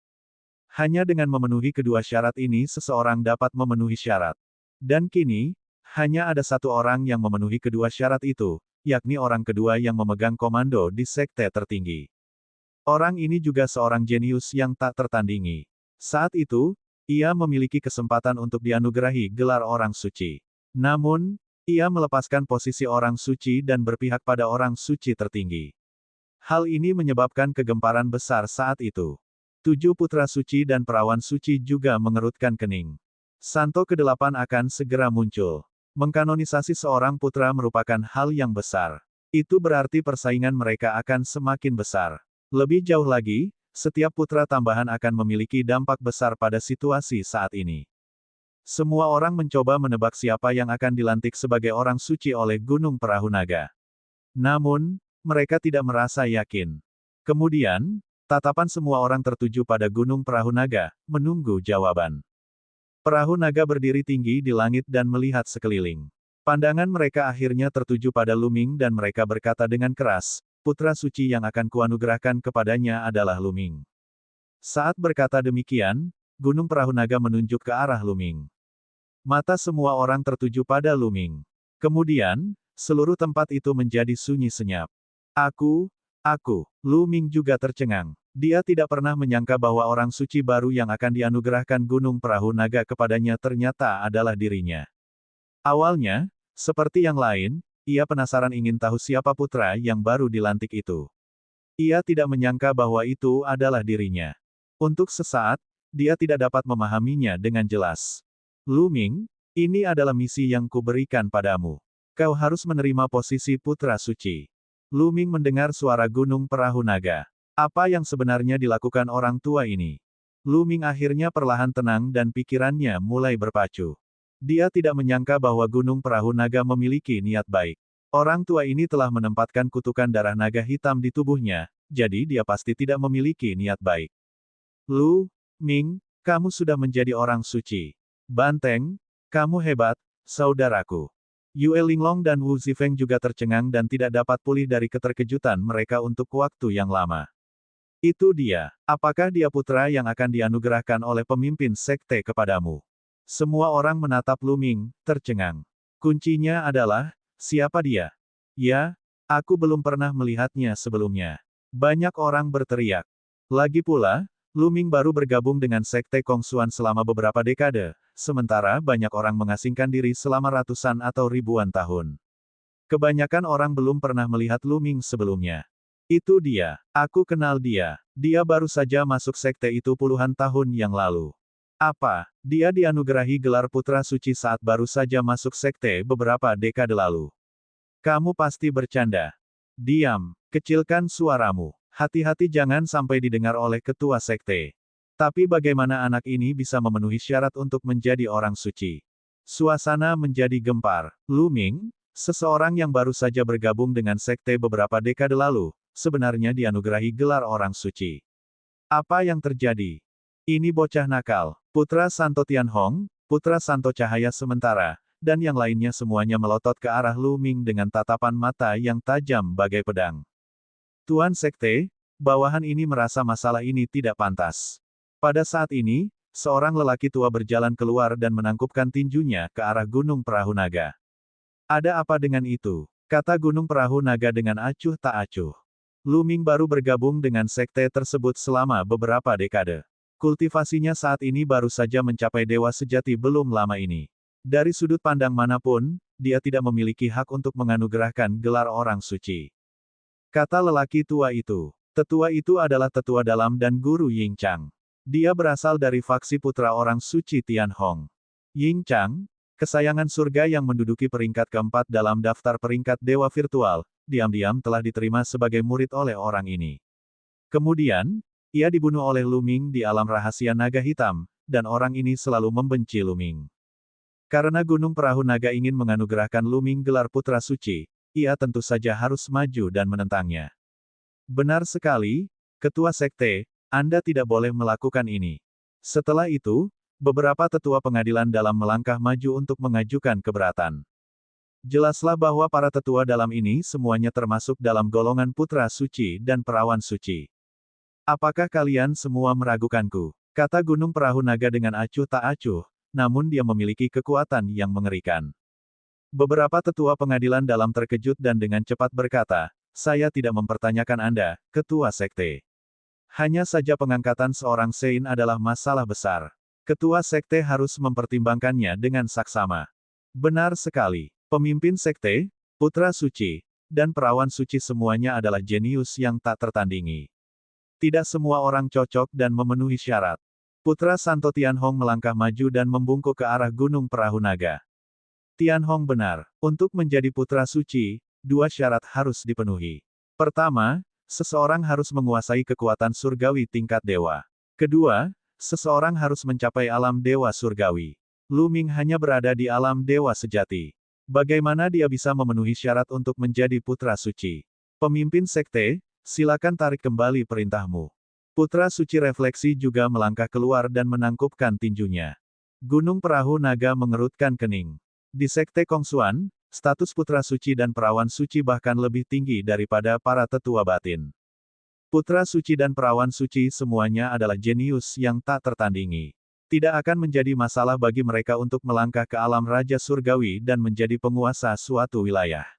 Hanya dengan memenuhi kedua syarat ini seseorang dapat memenuhi syarat. Dan kini, hanya ada satu orang yang memenuhi kedua syarat itu, yakni orang kedua yang memegang komando di sekte tertinggi. Orang ini juga seorang jenius yang tak tertandingi. Saat itu, ia memiliki kesempatan untuk dianugerahi gelar orang suci. Namun, ia melepaskan posisi orang suci dan berpihak pada orang suci tertinggi. Hal ini menyebabkan kegemparan besar saat itu. 7 putra suci dan perawan suci juga mengerutkan kening. Santo ke-8 akan segera muncul. Mengkanonisasi seorang putra merupakan hal yang besar. Itu berarti persaingan mereka akan semakin besar. Lebih jauh lagi, setiap putra tambahan akan memiliki dampak besar pada situasi saat ini. Semua orang mencoba menebak siapa yang akan dilantik sebagai orang suci oleh Gunung Perahu Naga. Namun, mereka tidak merasa yakin. Kemudian, tatapan semua orang tertuju pada Gunung Perahu Naga, menunggu jawaban. Perahu Naga berdiri tinggi di langit dan melihat sekeliling. Pandangan mereka akhirnya tertuju pada Lu Ming dan mereka berkata dengan keras, putra suci yang akan kuanugerahkan kepadanya adalah Lu Ming. Saat berkata demikian, Gunung Perahu Naga menunjuk ke arah Lu Ming. Mata semua orang tertuju pada Lu Ming. Kemudian, seluruh tempat itu menjadi sunyi senyap. Lu Ming juga tercengang. Dia tidak pernah menyangka bahwa orang suci baru yang akan dianugerahkan Gunung Perahu Naga kepadanya ternyata adalah dirinya. Awalnya, seperti yang lain, ia penasaran ingin tahu siapa putra yang baru dilantik itu. Ia tidak menyangka bahwa itu adalah dirinya. Untuk sesaat, dia tidak dapat memahaminya dengan jelas. Lu Ming, ini adalah misi yang kuberikan padamu. Kau harus menerima posisi putra suci. Lu Ming mendengar suara Gunung Perahu Naga. Apa yang sebenarnya dilakukan orang tua ini? Lu Ming akhirnya perlahan tenang dan pikirannya mulai berpacu. Dia tidak menyangka bahwa Gunung Perahu Naga memiliki niat baik. Orang tua ini telah menempatkan kutukan darah naga hitam di tubuhnya, jadi dia pasti tidak memiliki niat baik. Lu Ming, kamu sudah menjadi orang suci. Banteng, kamu hebat, saudaraku. Yue Linglong dan Wu Zifeng juga tercengang dan tidak dapat pulih dari keterkejutan mereka untuk waktu yang lama. Itu dia. Apakah dia putra yang akan dianugerahkan oleh pemimpin sekte kepadamu? Semua orang menatap Lu Ming, tercengang. Kuncinya adalah, siapa dia? Ya, aku belum pernah melihatnya sebelumnya. Banyak orang berteriak. Lagi pula, Lu Ming baru bergabung dengan sekte Kongsuan selama beberapa dekade, sementara banyak orang mengasingkan diri selama ratusan atau ribuan tahun. Kebanyakan orang belum pernah melihat Lu Ming sebelumnya. Itu dia. Aku kenal dia. Dia baru saja masuk sekte itu puluhan tahun yang lalu. Apa? Dia dianugerahi gelar putra suci saat baru saja masuk sekte beberapa dekade lalu. Kamu pasti bercanda. Diam. Kecilkan suaramu. Hati-hati jangan sampai didengar oleh ketua sekte. Tapi bagaimana anak ini bisa memenuhi syarat untuk menjadi orang suci? Suasana menjadi gempar. Lu Ming, seseorang yang baru saja bergabung dengan sekte beberapa dekade lalu, sebenarnya dianugerahi gelar orang suci. Apa yang terjadi? Ini bocah nakal. Putra Santo Tianhong, putra Santo Cahaya Sementara, dan yang lainnya semuanya melotot ke arah Lu Ming dengan tatapan mata yang tajam bagai pedang. Tuan Sekte, bawahan ini merasa masalah ini tidak pantas. Pada saat ini, seorang lelaki tua berjalan keluar dan menangkupkan tinjunya ke arah Gunung Perahu Naga. Ada apa dengan itu? Kata Gunung Perahu Naga dengan acuh tak acuh. Lu Ming baru bergabung dengan sekte tersebut selama beberapa dekade. Kultivasinya saat ini baru saja mencapai dewa sejati belum lama ini. Dari sudut pandang manapun, dia tidak memiliki hak untuk menganugerahkan gelar orang suci. Kata lelaki tua itu. Tetua itu adalah tetua dalam dan guru Ying Chang. Dia berasal dari faksi putra orang suci Tianhong. Ying Chang, kesayangan surga yang menduduki peringkat keempat dalam daftar peringkat dewa virtual, diam-diam telah diterima sebagai murid oleh orang ini. Kemudian, ia dibunuh oleh Lu Ming di alam rahasia naga hitam, dan orang ini selalu membenci Lu Ming. Karena Gunung Perahu Naga ingin menganugerahkan Lu Ming gelar putra suci, ia tentu saja harus maju dan menentangnya. Benar sekali, Ketua Sekte, Anda tidak boleh melakukan ini. Setelah itu, beberapa tetua pengadilan dalam melangkah maju untuk mengajukan keberatan. Jelaslah bahwa para tetua dalam ini semuanya termasuk dalam golongan putra suci dan perawan suci. Apakah kalian semua meragukanku? Kata Gunung Perahu Naga dengan acuh tak acuh, namun dia memiliki kekuatan yang mengerikan. Beberapa tetua pengadilan dalam terkejut dan dengan cepat berkata, saya tidak mempertanyakan Anda, Ketua Sekte. Hanya saja pengangkatan seorang Sein adalah masalah besar. Ketua Sekte harus mempertimbangkannya dengan saksama. Benar sekali. Pemimpin sekte, putra suci, dan perawan suci semuanya adalah jenius yang tak tertandingi. Tidak semua orang cocok dan memenuhi syarat. Putra Santo Tianhong melangkah maju dan membungkuk ke arah Gunung Perahu Naga. Tianhong benar. Untuk menjadi putra suci, dua syarat harus dipenuhi. Pertama, seseorang harus menguasai kekuatan surgawi tingkat dewa. Kedua, seseorang harus mencapai alam dewa surgawi. Lu Ming hanya berada di alam dewa sejati. Bagaimana dia bisa memenuhi syarat untuk menjadi putra suci? Pemimpin sekte, silakan tarik kembali perintahmu. Putra suci refleksi juga melangkah keluar dan menangkupkan tinjunya. Gunung Perahu Naga mengerutkan kening. Di sekte Kongsuan, status putra suci dan perawan suci bahkan lebih tinggi daripada para tetua batin. Putra suci dan perawan suci semuanya adalah jenius yang tak tertandingi. Tidak akan menjadi masalah bagi mereka untuk melangkah ke alam Raja Surgawi dan menjadi penguasa suatu wilayah.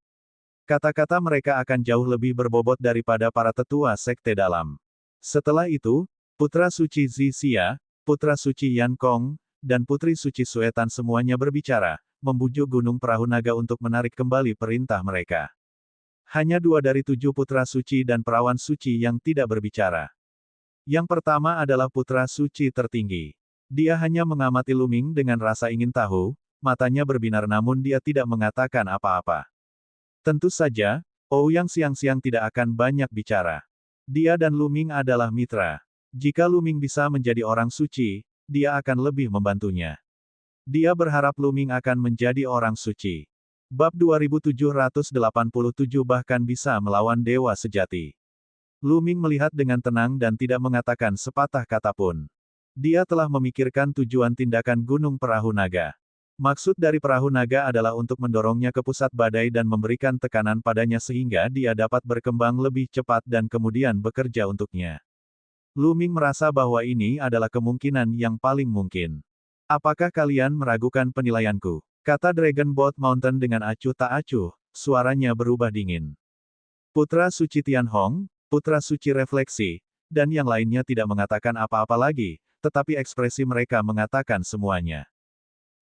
Kata-kata mereka akan jauh lebih berbobot daripada para tetua sekte dalam. Setelah itu, putra suci Zixia, putra suci Yan Kong, dan putri suci Suetan semuanya berbicara, membujuk Gunung Perahu Naga untuk menarik kembali perintah mereka. Hanya 2 dari 7 putra suci dan perawan suci yang tidak berbicara. Yang pertama adalah putra suci tertinggi. Dia hanya mengamati Lu Ming dengan rasa ingin tahu, matanya berbinar namun dia tidak mengatakan apa-apa. Tentu saja, Ouyang Xiangxiang tidak akan banyak bicara. Dia dan Lu Ming adalah mitra. Jika Lu Ming bisa menjadi orang suci, dia akan lebih membantunya. Dia berharap Lu Ming akan menjadi orang suci. Bab 2787 bahkan bisa melawan dewa sejati. Lu Ming melihat dengan tenang dan tidak mengatakan sepatah kata pun. Dia telah memikirkan tujuan tindakan Gunung Perahu Naga. Maksud dari Perahu Naga adalah untuk mendorongnya ke pusat badai dan memberikan tekanan padanya sehingga dia dapat berkembang lebih cepat dan kemudian bekerja untuknya. Lu Ming merasa bahwa ini adalah kemungkinan yang paling mungkin. Apakah kalian meragukan penilaianku? Kata Dragon Boat Mountain dengan acuh tak acuh, suaranya berubah dingin. Putra Suci Tianhong, Putra Suci Refleksi, dan yang lainnya tidak mengatakan apa-apa lagi, tetapi ekspresi mereka mengatakan semuanya.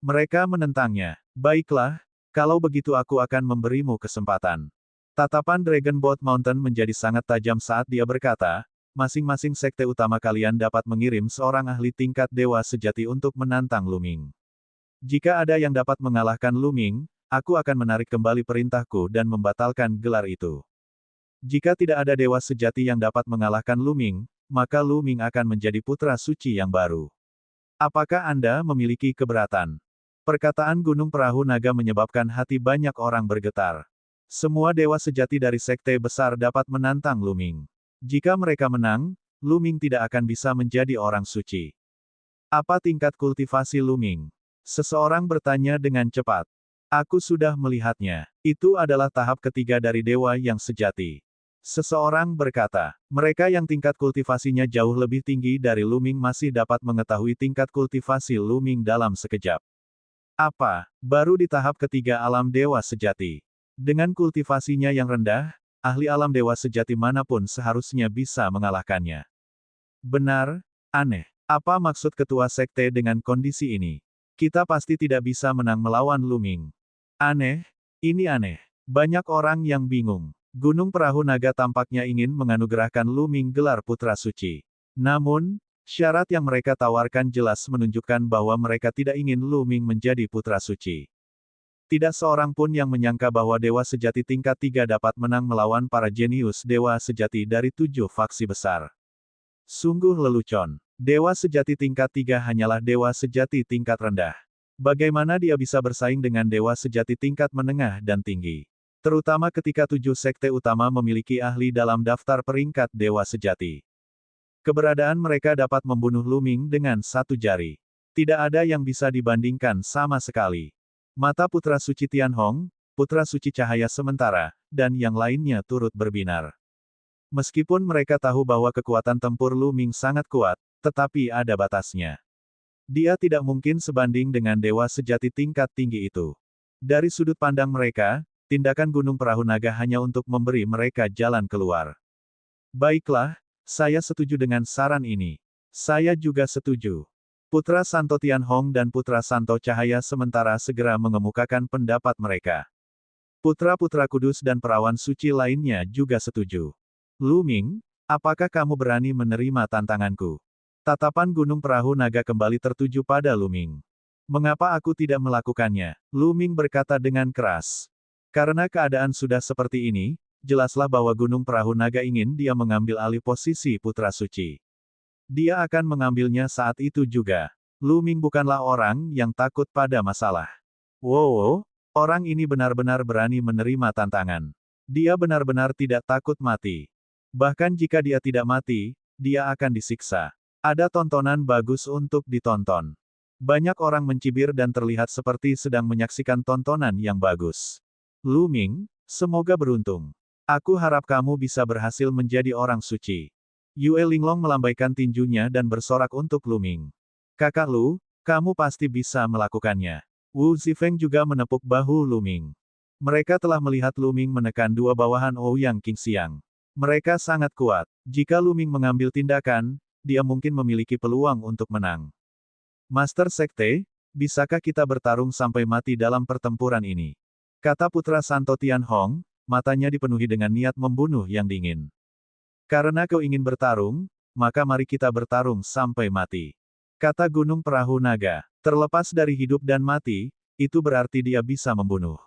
Mereka menentangnya. Baiklah, kalau begitu aku akan memberimu kesempatan. Tatapan Dragon Boat Mountain menjadi sangat tajam saat dia berkata, masing-masing sekte utama kalian dapat mengirim seorang ahli tingkat dewa sejati untuk menantang Lu Ming. Jika ada yang dapat mengalahkan Lu Ming, aku akan menarik kembali perintahku dan membatalkan gelar itu. Jika tidak ada dewa sejati yang dapat mengalahkan Lu Ming, maka Lu Ming akan menjadi putra suci yang baru. Apakah Anda memiliki keberatan? Perkataan Gunung Perahu Naga menyebabkan hati banyak orang bergetar. Semua dewa sejati dari sekte besar dapat menantang Lu Ming. Jika mereka menang, Lu Ming tidak akan bisa menjadi orang suci. Apa tingkat kultivasi Lu Ming? Seseorang bertanya dengan cepat. Aku sudah melihatnya. Itu adalah tahap ketiga dari dewa yang sejati. Seseorang berkata, mereka yang tingkat kultivasinya jauh lebih tinggi dari Lu Ming masih dapat mengetahui tingkat kultivasi Lu Ming dalam sekejap. Apa? Baru di tahap ketiga alam dewa sejati. Dengan kultivasinya yang rendah, ahli alam dewa sejati manapun seharusnya bisa mengalahkannya. Benar, aneh. Apa maksud ketua sekte dengan kondisi ini? Kita pasti tidak bisa menang melawan Lu Ming. Aneh, ini aneh. Banyak orang yang bingung. Gunung Perahu Naga tampaknya ingin menganugerahkan Lu Ming gelar putra suci. Namun, syarat yang mereka tawarkan jelas menunjukkan bahwa mereka tidak ingin Lu Ming menjadi putra suci. Tidak seorang pun yang menyangka bahwa dewa sejati tingkat 3 dapat menang melawan para jenius dewa sejati dari 7 faksi besar. Sungguh lelucon. Dewa sejati tingkat 3 hanyalah dewa sejati tingkat rendah. Bagaimana dia bisa bersaing dengan dewa sejati tingkat menengah dan tinggi? Terutama ketika 7 sekte utama memiliki ahli dalam daftar peringkat dewa sejati. Keberadaan mereka dapat membunuh Lu Ming dengan satu jari. Tidak ada yang bisa dibandingkan sama sekali. Mata putra suci Tianhong, putra suci cahaya sementara, dan yang lainnya turut berbinar. Meskipun mereka tahu bahwa kekuatan tempur Lu Ming sangat kuat, tetapi ada batasnya. Dia tidak mungkin sebanding dengan dewa sejati tingkat tinggi itu. Dari sudut pandang mereka, tindakan Gunung Perahu Naga hanya untuk memberi mereka jalan keluar. Baiklah, saya setuju dengan saran ini. Saya juga setuju. Putra Santo Tianhong dan Putra Santo Cahaya sementara segera mengemukakan pendapat mereka. Putra-putra kudus dan perawan suci lainnya juga setuju. Lu Ming, apakah kamu berani menerima tantanganku? Tatapan Gunung Perahu Naga kembali tertuju pada Lu Ming. Mengapa aku tidak melakukannya? Lu Ming berkata dengan keras. Karena keadaan sudah seperti ini, jelaslah bahwa Gunung Perahu Naga ingin dia mengambil alih posisi Putra Suci. Dia akan mengambilnya saat itu juga. Lu Ming bukanlah orang yang takut pada masalah. Wow, orang ini benar-benar berani menerima tantangan. Dia benar-benar tidak takut mati. Bahkan jika dia tidak mati, dia akan disiksa. Ada tontonan bagus untuk ditonton. Banyak orang mencibir dan terlihat seperti sedang menyaksikan tontonan yang bagus. Lu Ming, semoga beruntung. Aku harap kamu bisa berhasil menjadi orang suci. Yue Linglong melambaikan tinjunya dan bersorak untuk Lu Ming. Kakak Lu, kamu pasti bisa melakukannya. Wu Zifeng juga menepuk bahu Lu Ming. Mereka telah melihat Lu Ming menekan dua bawahan Ouyang Qingxiang. Mereka sangat kuat. Jika Lu Ming mengambil tindakan, dia mungkin memiliki peluang untuk menang. Master Sekte, bisakah kita bertarung sampai mati dalam pertempuran ini? Kata putra Santo Tianhong, matanya dipenuhi dengan niat membunuh yang dingin. Karena kau ingin bertarung, maka mari kita bertarung sampai mati. Kata Gunung Perahu Naga, terlepas dari hidup dan mati, itu berarti dia bisa membunuh.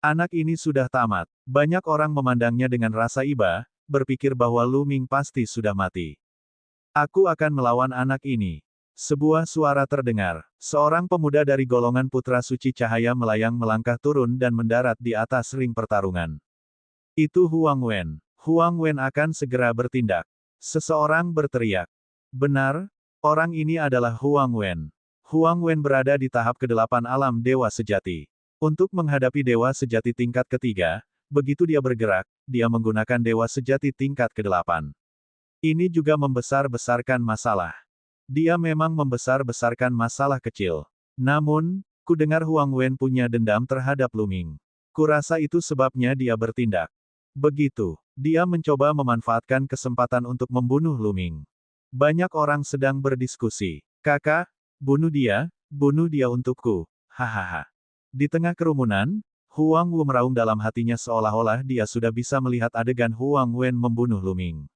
Anak ini sudah tamat. Banyak orang memandangnya dengan rasa iba, berpikir bahwa Lu Ming pasti sudah mati. Aku akan melawan anak ini. Sebuah suara terdengar. Seorang pemuda dari golongan Putra Suci Cahaya melayang melangkah turun dan mendarat di atas ring pertarungan. Itu Huang Wen. Huang Wen akan segera bertindak. Seseorang berteriak. Benar, orang ini adalah Huang Wen. Huang Wen berada di tahap ke-8 alam Dewa Sejati. Untuk menghadapi Dewa Sejati tingkat ketiga, begitu dia bergerak, dia menggunakan Dewa Sejati tingkat ke-8. Ini juga membesar-besarkan masalah. Dia memang membesar-besarkan masalah kecil. Namun, ku dengar Huang Wen punya dendam terhadap Lu Ming. Kurasa itu sebabnya dia bertindak. Begitu, dia mencoba memanfaatkan kesempatan untuk membunuh Lu Ming. Banyak orang sedang berdiskusi. Kakak, bunuh dia untukku. Hahaha. Di tengah kerumunan, Huang Wu meraung dalam hatinya seolah-olah dia sudah bisa melihat adegan Huang Wen membunuh Lu Ming.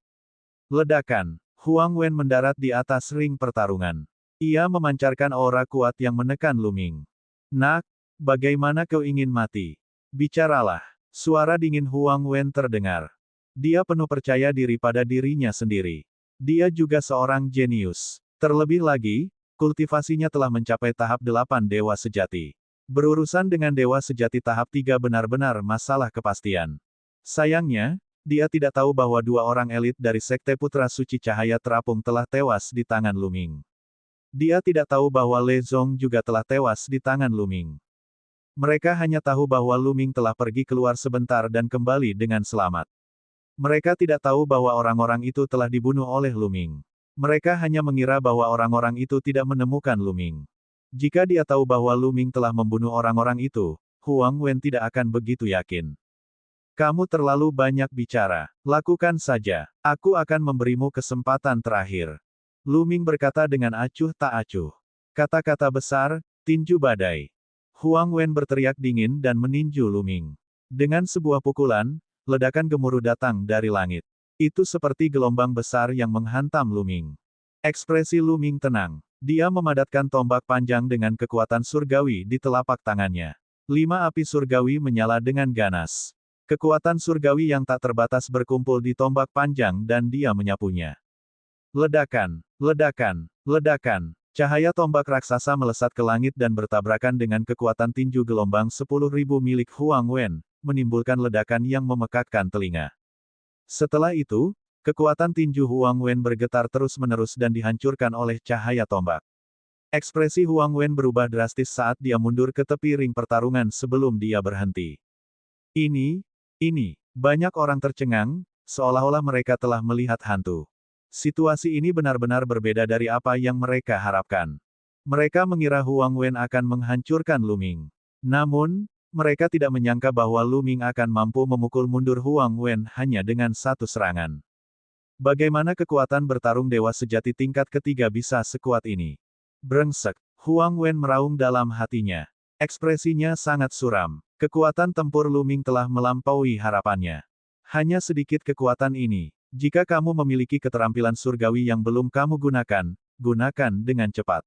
Ledakan. Huang Wen mendarat di atas ring pertarungan. Ia memancarkan aura kuat yang menekan Lu Ming. Nak, bagaimana kau ingin mati? Bicaralah. Suara dingin Huang Wen terdengar. Dia penuh percaya diri pada dirinya sendiri. Dia juga seorang jenius. Terlebih lagi, kultivasinya telah mencapai tahap 8 Dewa Sejati. Berurusan dengan Dewa Sejati tahap 3 benar-benar masalah kepastian. Sayangnya, dia tidak tahu bahwa dua orang elit dari Sekte Putra Suci Cahaya Terapung telah tewas di tangan Lu Ming. Dia tidak tahu bahwa Le Zong juga telah tewas di tangan Lu Ming. Mereka hanya tahu bahwa Lu Ming telah pergi keluar sebentar dan kembali dengan selamat. Mereka tidak tahu bahwa orang-orang itu telah dibunuh oleh Lu Ming. Mereka hanya mengira bahwa orang-orang itu tidak menemukan Lu Ming. Jika dia tahu bahwa Lu Ming telah membunuh orang-orang itu, Huang Wen tidak akan begitu yakin. Kamu terlalu banyak bicara. Lakukan saja. Aku akan memberimu kesempatan terakhir. Lu Ming berkata dengan acuh tak acuh. Kata-kata besar, tinju badai. Huang Wen berteriak dingin dan meninju Lu Ming. Dengan sebuah pukulan, ledakan gemuruh datang dari langit. Itu seperti gelombang besar yang menghantam Lu Ming. Ekspresi Lu Ming tenang. Dia memadatkan tombak panjang dengan kekuatan surgawi di telapak tangannya. 5 api surgawi menyala dengan ganas. Kekuatan surgawi yang tak terbatas berkumpul di tombak panjang dan dia menyapunya. Ledakan, ledakan, ledakan. Cahaya tombak raksasa melesat ke langit dan bertabrakan dengan kekuatan tinju gelombang 10.000 milik Huang Wen, menimbulkan ledakan yang memekakkan telinga. Setelah itu, kekuatan tinju Huang Wen bergetar terus-menerus dan dihancurkan oleh cahaya tombak. Ekspresi Huang Wen berubah drastis saat dia mundur ke tepi ring pertarungan sebelum dia berhenti. Ini, banyak orang tercengang, seolah-olah mereka telah melihat hantu. Situasi ini benar-benar berbeda dari apa yang mereka harapkan. Mereka mengira Huang Wen akan menghancurkan Lu Ming. Namun, mereka tidak menyangka bahwa Lu Ming akan mampu memukul mundur Huang Wen hanya dengan satu serangan. Bagaimana kekuatan bertarung Dewa Sejati tingkat ketiga bisa sekuat ini? Brengsek. Huang Wen meraung dalam hatinya. Ekspresinya sangat suram. Kekuatan tempur Lu Ming telah melampaui harapannya. Hanya sedikit kekuatan ini. Jika kamu memiliki keterampilan surgawi yang belum kamu gunakan dengan cepat.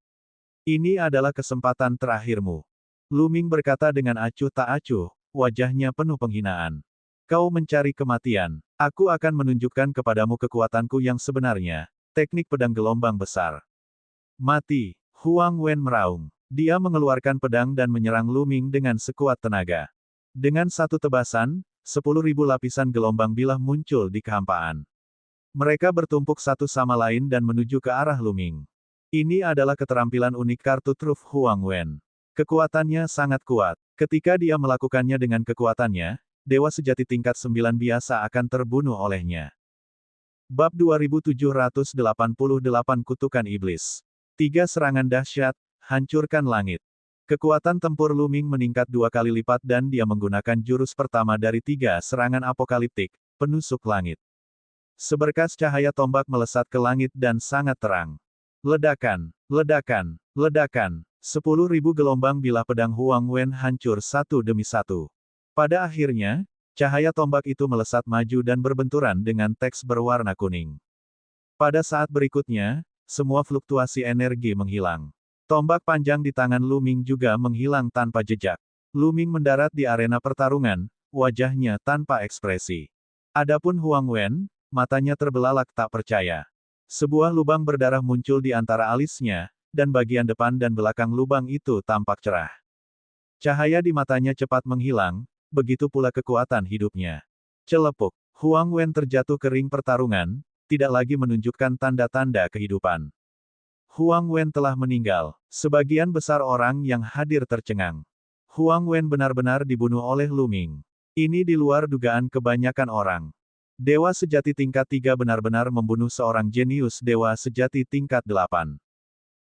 Ini adalah kesempatan terakhirmu. Lu Ming berkata dengan acuh tak acuh, wajahnya penuh penghinaan. Kau mencari kematian. Aku akan menunjukkan kepadamu kekuatanku yang sebenarnya, teknik pedang gelombang besar. Mati. Huang Wen meraung. Dia mengeluarkan pedang dan menyerang Lu Ming dengan sekuat tenaga. Dengan satu tebasan, 10.000 lapisan gelombang bilah muncul di kehampaan. Mereka bertumpuk satu sama lain dan menuju ke arah Lu Ming. Ini adalah keterampilan unik kartu truf Huang Wen. Kekuatannya sangat kuat. Ketika dia melakukannya dengan kekuatannya, Dewa Sejati tingkat 9 biasa akan terbunuh olehnya. Bab 2788 Kutukan Iblis. 3 serangan dahsyat, hancurkan langit. Kekuatan tempur Luming meningkat 2 kali lipat dan dia menggunakan jurus pertama dari 3 serangan apokaliptik, penusuk langit. Seberkas cahaya tombak melesat ke langit dan sangat terang. Ledakan, ledakan, ledakan. 10.000 gelombang bilah pedang Huang Wen hancur satu demi satu. Pada akhirnya, cahaya tombak itu melesat maju dan berbenturan dengan teks berwarna kuning. Pada saat berikutnya, semua fluktuasi energi menghilang. Tombak panjang di tangan Luming juga menghilang tanpa jejak. Luming mendarat di arena pertarungan, wajahnya tanpa ekspresi. Adapun Huang Wen, matanya terbelalak tak percaya. Sebuah lubang berdarah muncul di antara alisnya, dan bagian depan dan belakang lubang itu tampak cerah. Cahaya di matanya cepat menghilang, begitu pula kekuatan hidupnya. Celepuk, Huang Wen terjatuh ke ring pertarungan, tidak lagi menunjukkan tanda-tanda kehidupan. Huang Wen telah meninggal. Sebagian besar orang yang hadir tercengang. Huang Wen benar-benar dibunuh oleh Luming. Ini di luar dugaan kebanyakan orang. Dewa sejati tingkat 3 benar-benar membunuh seorang jenius dewa sejati tingkat 8.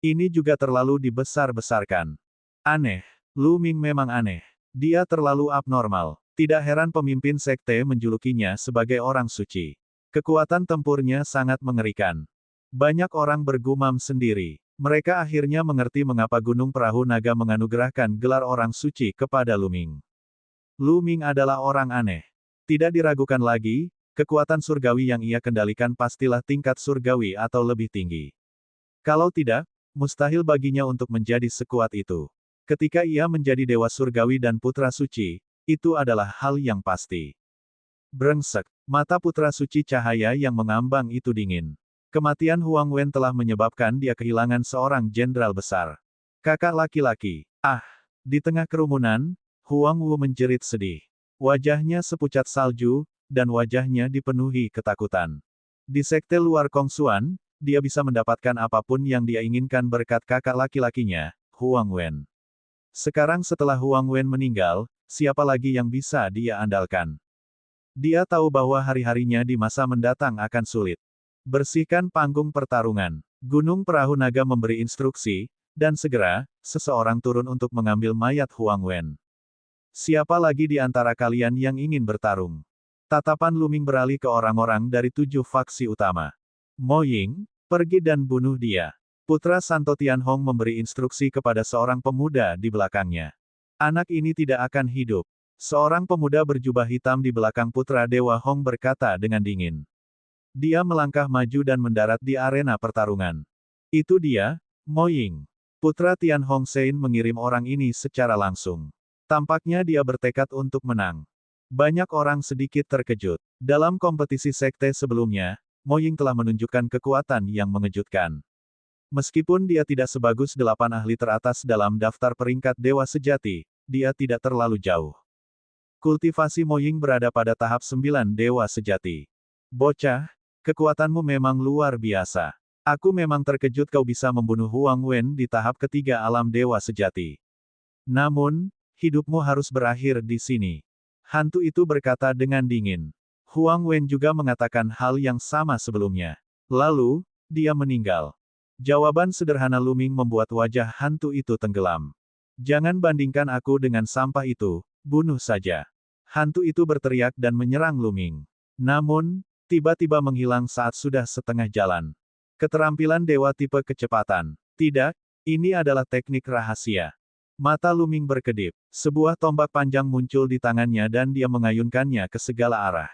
Ini juga terlalu dibesar-besarkan. Aneh. Luming memang aneh. Dia terlalu abnormal. Tidak heran pemimpin sekte menjulukinya sebagai orang suci. Kekuatan tempurnya sangat mengerikan. Banyak orang bergumam sendiri. Mereka akhirnya mengerti mengapa Gunung Perahu Naga menganugerahkan gelar orang suci kepada Luming. Luming adalah orang aneh. Tidak diragukan lagi, kekuatan surgawi yang ia kendalikan pastilah tingkat surgawi atau lebih tinggi. Kalau tidak, mustahil baginya untuk menjadi sekuat itu. Ketika ia menjadi dewa surgawi dan putra suci, itu adalah hal yang pasti. Brengsek, mata putra suci cahaya yang mengambang itu dingin. Kematian Huang Wen telah menyebabkan dia kehilangan seorang jenderal besar. Kakak laki-laki. Ah! Di tengah kerumunan, Huang Wu menjerit sedih. Wajahnya sepucat salju, dan wajahnya dipenuhi ketakutan. Di sekte luar Kongsuan, dia bisa mendapatkan apapun yang dia inginkan berkat kakak laki-lakinya, Huang Wen. Sekarang setelah Huang Wen meninggal, siapa lagi yang bisa dia andalkan? Dia tahu bahwa hari-harinya di masa mendatang akan sulit. Bersihkan panggung pertarungan. Gunung Perahu Naga memberi instruksi, dan segera, seseorang turun untuk mengambil mayat Huang Wen. Siapa lagi di antara kalian yang ingin bertarung? Tatapan Luming beralih ke orang-orang dari 7 faksi utama. Mo Ying, pergi dan bunuh dia. Putra Santo Tianhong memberi instruksi kepada seorang pemuda di belakangnya. Anak ini tidak akan hidup. Seorang pemuda berjubah hitam di belakang putra Dewa Hong berkata dengan dingin. Dia melangkah maju dan mendarat di arena pertarungan. Itu dia, Mo Ying. Putra Tianhong Sein mengirim orang ini secara langsung. Tampaknya dia bertekad untuk menang. Banyak orang sedikit terkejut. Dalam kompetisi sekte sebelumnya, Mo Ying telah menunjukkan kekuatan yang mengejutkan. Meskipun dia tidak sebagus 8 ahli teratas dalam daftar peringkat dewa sejati, dia tidak terlalu jauh. Kultivasi Mo Ying berada pada tahap 9 dewa sejati. Bocah, kekuatanmu memang luar biasa. Aku memang terkejut kau bisa membunuh Huang Wen di tahap ketiga alam dewa sejati. Namun, hidupmu harus berakhir di sini. Hantu itu berkata dengan dingin. Huang Wen juga mengatakan hal yang sama sebelumnya. Lalu, dia meninggal. Jawaban sederhana Luming membuat wajah hantu itu tenggelam. Jangan bandingkan aku dengan sampah itu, bunuh saja. Hantu itu berteriak dan menyerang Luming. Namun, tiba-tiba menghilang saat sudah setengah jalan. Keterampilan dewa tipe kecepatan. Tidak, ini adalah teknik rahasia. Mata Luming berkedip. Sebuah tombak panjang muncul di tangannya dan dia mengayunkannya ke segala arah.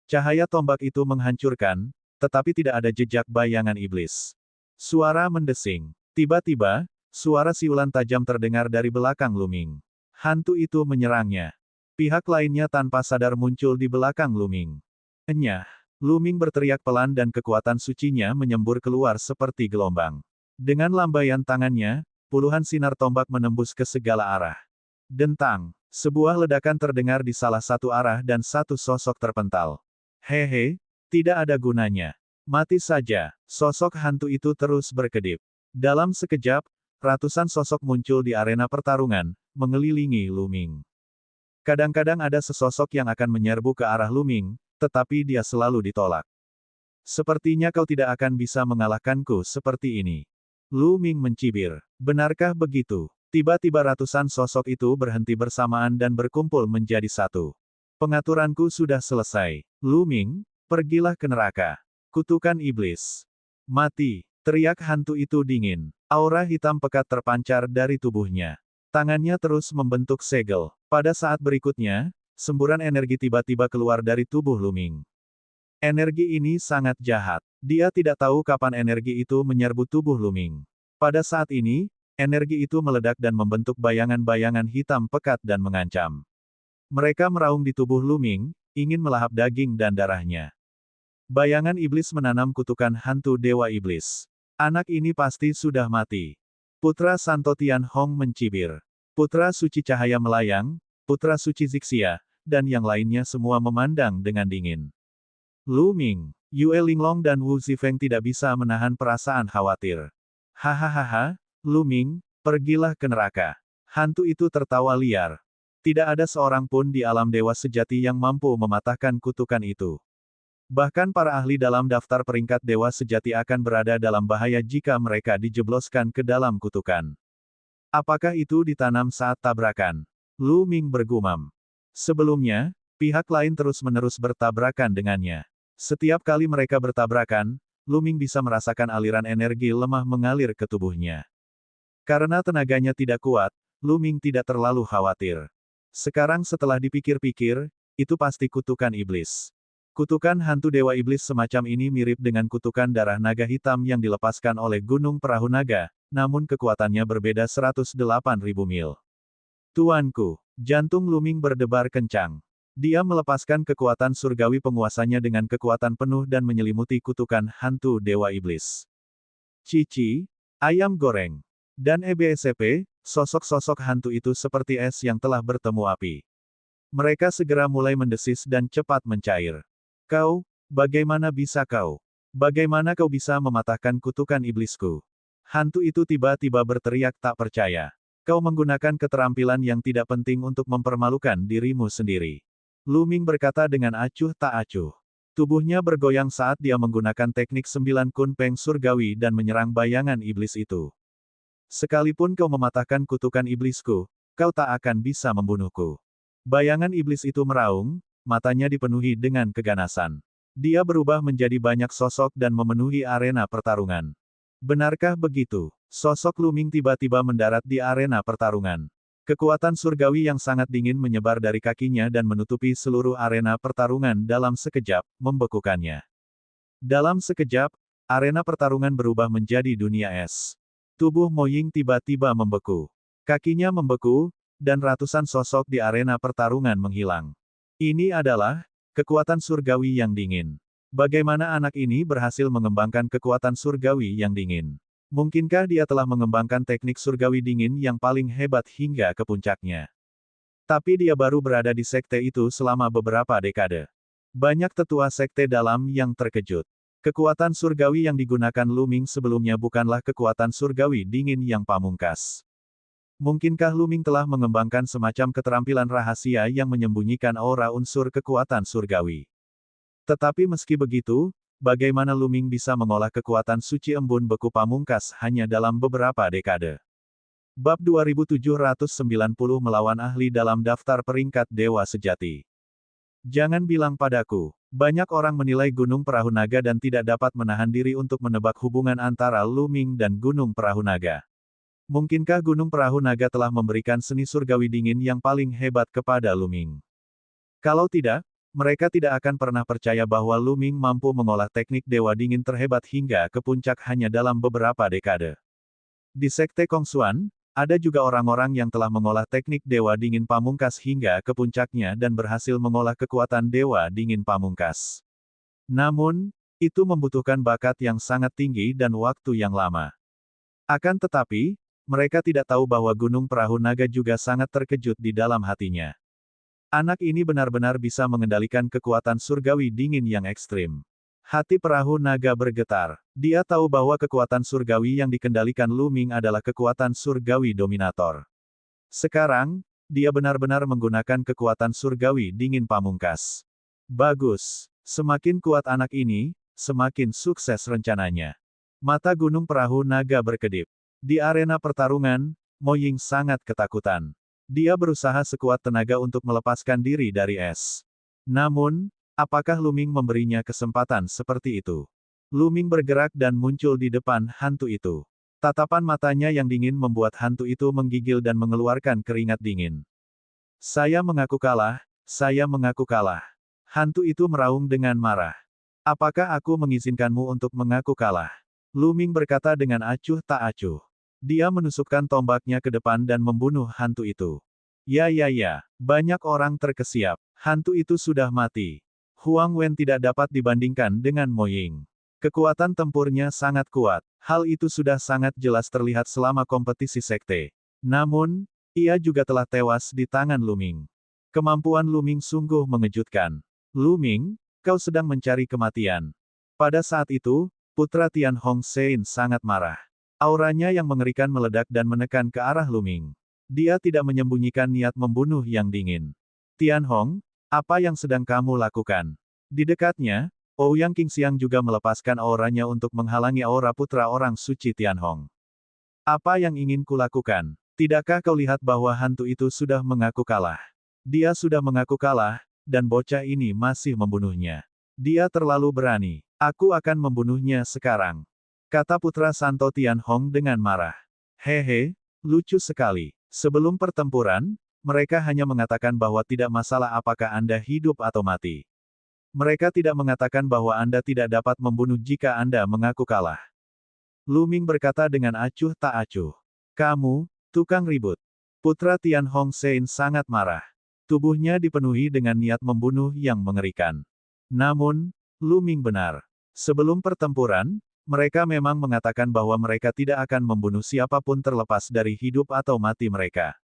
Cahaya tombak itu menghancurkan, tetapi tidak ada jejak bayangan iblis. Suara mendesing. Tiba-tiba, suara siulan tajam terdengar dari belakang Luming. Hantu itu menyerangnya. Pihak lainnya tanpa sadar muncul di belakang Luming. Enyah. Luming berteriak pelan dan kekuatan sucinya menyembur keluar seperti gelombang. Dengan lambaian tangannya, puluhan sinar tombak menembus ke segala arah. Dentang. Sebuah ledakan terdengar di salah satu arah dan satu sosok terpental. Hehe, tidak ada gunanya. Mati saja. Sosok hantu itu terus berkedip. Dalam sekejap, ratusan sosok muncul di arena pertarungan, mengelilingi Luming. Kadang-kadang ada sesosok yang akan menyerbu ke arah Luming, tetapi dia selalu ditolak. Sepertinya kau tidak akan bisa mengalahkanku seperti ini. Lu Ming mencibir. Benarkah begitu? Tiba-tiba ratusan sosok itu berhenti bersamaan dan berkumpul menjadi satu. Pengaturanku sudah selesai. Lu Ming, pergilah ke neraka. Kutukan iblis. Mati, teriak hantu itu dingin. Aura hitam pekat terpancar dari tubuhnya. Tangannya terus membentuk segel. Pada saat berikutnya, semburan energi tiba-tiba keluar dari tubuh Lu Ming. Energi ini sangat jahat. Dia tidak tahu kapan energi itu menyerbu tubuh Lu Ming. Pada saat ini, energi itu meledak dan membentuk bayangan-bayangan hitam pekat dan mengancam. Mereka meraung di tubuh Lu Ming, ingin melahap daging dan darahnya. Bayangan iblis menanam kutukan hantu Dewa Iblis. Anak ini pasti sudah mati. Putra Santo Tianhong mencibir. Putra Suci Cahaya melayang, Putra Suci Zixia, dan yang lainnya semua memandang dengan dingin. Lu Ming, Yue Linglong dan Wu Zifeng tidak bisa menahan perasaan khawatir. Hahaha, Lu Ming, pergilah ke neraka. Hantu itu tertawa liar. Tidak ada seorang pun di alam dewa sejati yang mampu mematahkan kutukan itu. Bahkan para ahli dalam daftar peringkat dewa sejati akan berada dalam bahaya jika mereka dijebloskan ke dalam kutukan. Apakah itu ditanam saat tabrakan? Lu Ming bergumam. Sebelumnya, pihak lain terus-menerus bertabrakan dengannya. Setiap kali mereka bertabrakan, Lu Ming bisa merasakan aliran energi lemah mengalir ke tubuhnya. Karena tenaganya tidak kuat, Lu Ming tidak terlalu khawatir. Sekarang setelah dipikir-pikir, itu pasti kutukan iblis. Kutukan hantu Dewa Iblis semacam ini mirip dengan kutukan darah naga hitam yang dilepaskan oleh Gunung Perahu Naga, namun kekuatannya berbeda 108.000 mil. Tuanku, jantung Lu Ming berdebar kencang. Dia melepaskan kekuatan surgawi penguasanya dengan kekuatan penuh dan menyelimuti kutukan hantu Dewa Iblis. Cici, ayam goreng, dan EBSCP, sosok-sosok hantu itu seperti es yang telah bertemu api. Mereka segera mulai mendesis dan cepat mencair. Kau, bagaimana bisa kau? Bagaimana kau bisa mematahkan kutukan iblisku? Hantu itu tiba-tiba berteriak tak percaya. Kau menggunakan keterampilan yang tidak penting untuk mempermalukan dirimu sendiri. Lu Ming berkata dengan acuh tak acuh. Tubuhnya bergoyang saat dia menggunakan teknik 9 Kun Peng surgawi dan menyerang bayangan iblis itu. Sekalipun kau mematahkan kutukan iblisku, kau tak akan bisa membunuhku. Bayangan iblis itu meraung, matanya dipenuhi dengan keganasan. Dia berubah menjadi banyak sosok dan memenuhi arena pertarungan. Benarkah begitu? Sosok Lu Ming tiba-tiba mendarat di arena pertarungan. Kekuatan surgawi yang sangat dingin menyebar dari kakinya dan menutupi seluruh arena pertarungan dalam sekejap, membekukannya. Dalam sekejap, arena pertarungan berubah menjadi dunia es. Tubuh Mo Ying tiba-tiba membeku. Kakinya membeku, dan ratusan sosok di arena pertarungan menghilang. Ini adalah kekuatan surgawi yang dingin. Bagaimana anak ini berhasil mengembangkan kekuatan surgawi yang dingin? Mungkinkah dia telah mengembangkan teknik surgawi dingin yang paling hebat hingga ke puncaknya? Tapi dia baru berada di sekte itu selama beberapa dekade. Banyak tetua sekte dalam yang terkejut. Kekuatan surgawi yang digunakan Lu Ming sebelumnya bukanlah kekuatan surgawi dingin yang pamungkas. Mungkinkah Lu Ming telah mengembangkan semacam keterampilan rahasia yang menyembunyikan aura unsur kekuatan surgawi? Tetapi meski begitu, bagaimana Lu Ming bisa mengolah kekuatan suci embun beku pamungkas hanya dalam beberapa dekade? Bab 2790 melawan ahli dalam daftar peringkat dewa sejati. Jangan bilang padaku, banyak orang menilai Gunung Perahu Naga dan tidak dapat menahan diri untuk menebak hubungan antara Lu Ming dan Gunung Perahu Naga. Mungkinkah Gunung Perahu Naga telah memberikan seni surgawi dingin yang paling hebat kepada Lu Ming? Kalau tidak, mereka tidak akan pernah percaya bahwa Lu Ming mampu mengolah teknik dewa dingin terhebat hingga ke puncak hanya dalam beberapa dekade. Di Sekte Kongsuan, ada juga orang-orang yang telah mengolah teknik dewa dingin pamungkas hingga ke puncaknya dan berhasil mengolah kekuatan dewa dingin pamungkas. Namun, itu membutuhkan bakat yang sangat tinggi dan waktu yang lama. Akan tetapi, mereka tidak tahu bahwa Gunung Perahu Naga juga sangat terkejut di dalam hatinya. Anak ini benar-benar bisa mengendalikan kekuatan surgawi dingin yang ekstrim. Hati Perahu Naga bergetar. Dia tahu bahwa kekuatan surgawi yang dikendalikan Lu Ming adalah kekuatan surgawi dominator. Sekarang, dia benar-benar menggunakan kekuatan surgawi dingin pamungkas. Bagus. Semakin kuat anak ini, semakin sukses rencananya. Mata Gunung Perahu Naga berkedip. Di arena pertarungan, Mo Ying sangat ketakutan. Dia berusaha sekuat tenaga untuk melepaskan diri dari es. Namun, apakah Lu Ming memberinya kesempatan seperti itu? Lu Ming bergerak dan muncul di depan hantu itu. Tatapan matanya yang dingin membuat hantu itu menggigil dan mengeluarkan keringat dingin. Saya mengaku kalah, saya mengaku kalah. Hantu itu meraung dengan marah. Apakah aku mengizinkanmu untuk mengaku kalah? Lu Ming berkata dengan acuh tak acuh. Dia menusukkan tombaknya ke depan dan membunuh hantu itu. Ya, banyak orang terkesiap. Hantu itu sudah mati. Huang Wen tidak dapat dibandingkan dengan Mo Ying. Kekuatan tempurnya sangat kuat. Hal itu sudah sangat jelas terlihat selama kompetisi sekte. Namun, ia juga telah tewas di tangan Lu Ming. Kemampuan Lu Ming sungguh mengejutkan. Lu Ming, kau sedang mencari kematian. Pada saat itu, putra Tian Hong Sein sangat marah. Auranya yang mengerikan meledak dan menekan ke arah Lu Ming. Dia tidak menyembunyikan niat membunuh yang dingin. Tian Hong, apa yang sedang kamu lakukan? Di dekatnya, Ouyang Qingxiang juga melepaskan auranya untuk menghalangi aura putra orang suci Tian Hong. Apa yang ingin kulakukan? Tidakkah kau lihat bahwa hantu itu sudah mengaku kalah? Dia sudah mengaku kalah, dan bocah ini masih membunuhnya. Dia terlalu berani. Aku akan membunuhnya sekarang. Kata putra Santo Tian Hong dengan marah. Hehe, lucu sekali. Sebelum pertempuran, mereka hanya mengatakan bahwa tidak masalah apakah Anda hidup atau mati. Mereka tidak mengatakan bahwa Anda tidak dapat membunuh jika Anda mengaku kalah. Lu Ming berkata dengan acuh tak acuh. Kamu, tukang ribut. Putra Tian Hong Sein sangat marah. Tubuhnya dipenuhi dengan niat membunuh yang mengerikan. Namun, Lu Ming benar. Sebelum pertempuran, mereka memang mengatakan bahwa mereka tidak akan membunuh siapapun terlepas dari hidup atau mati mereka.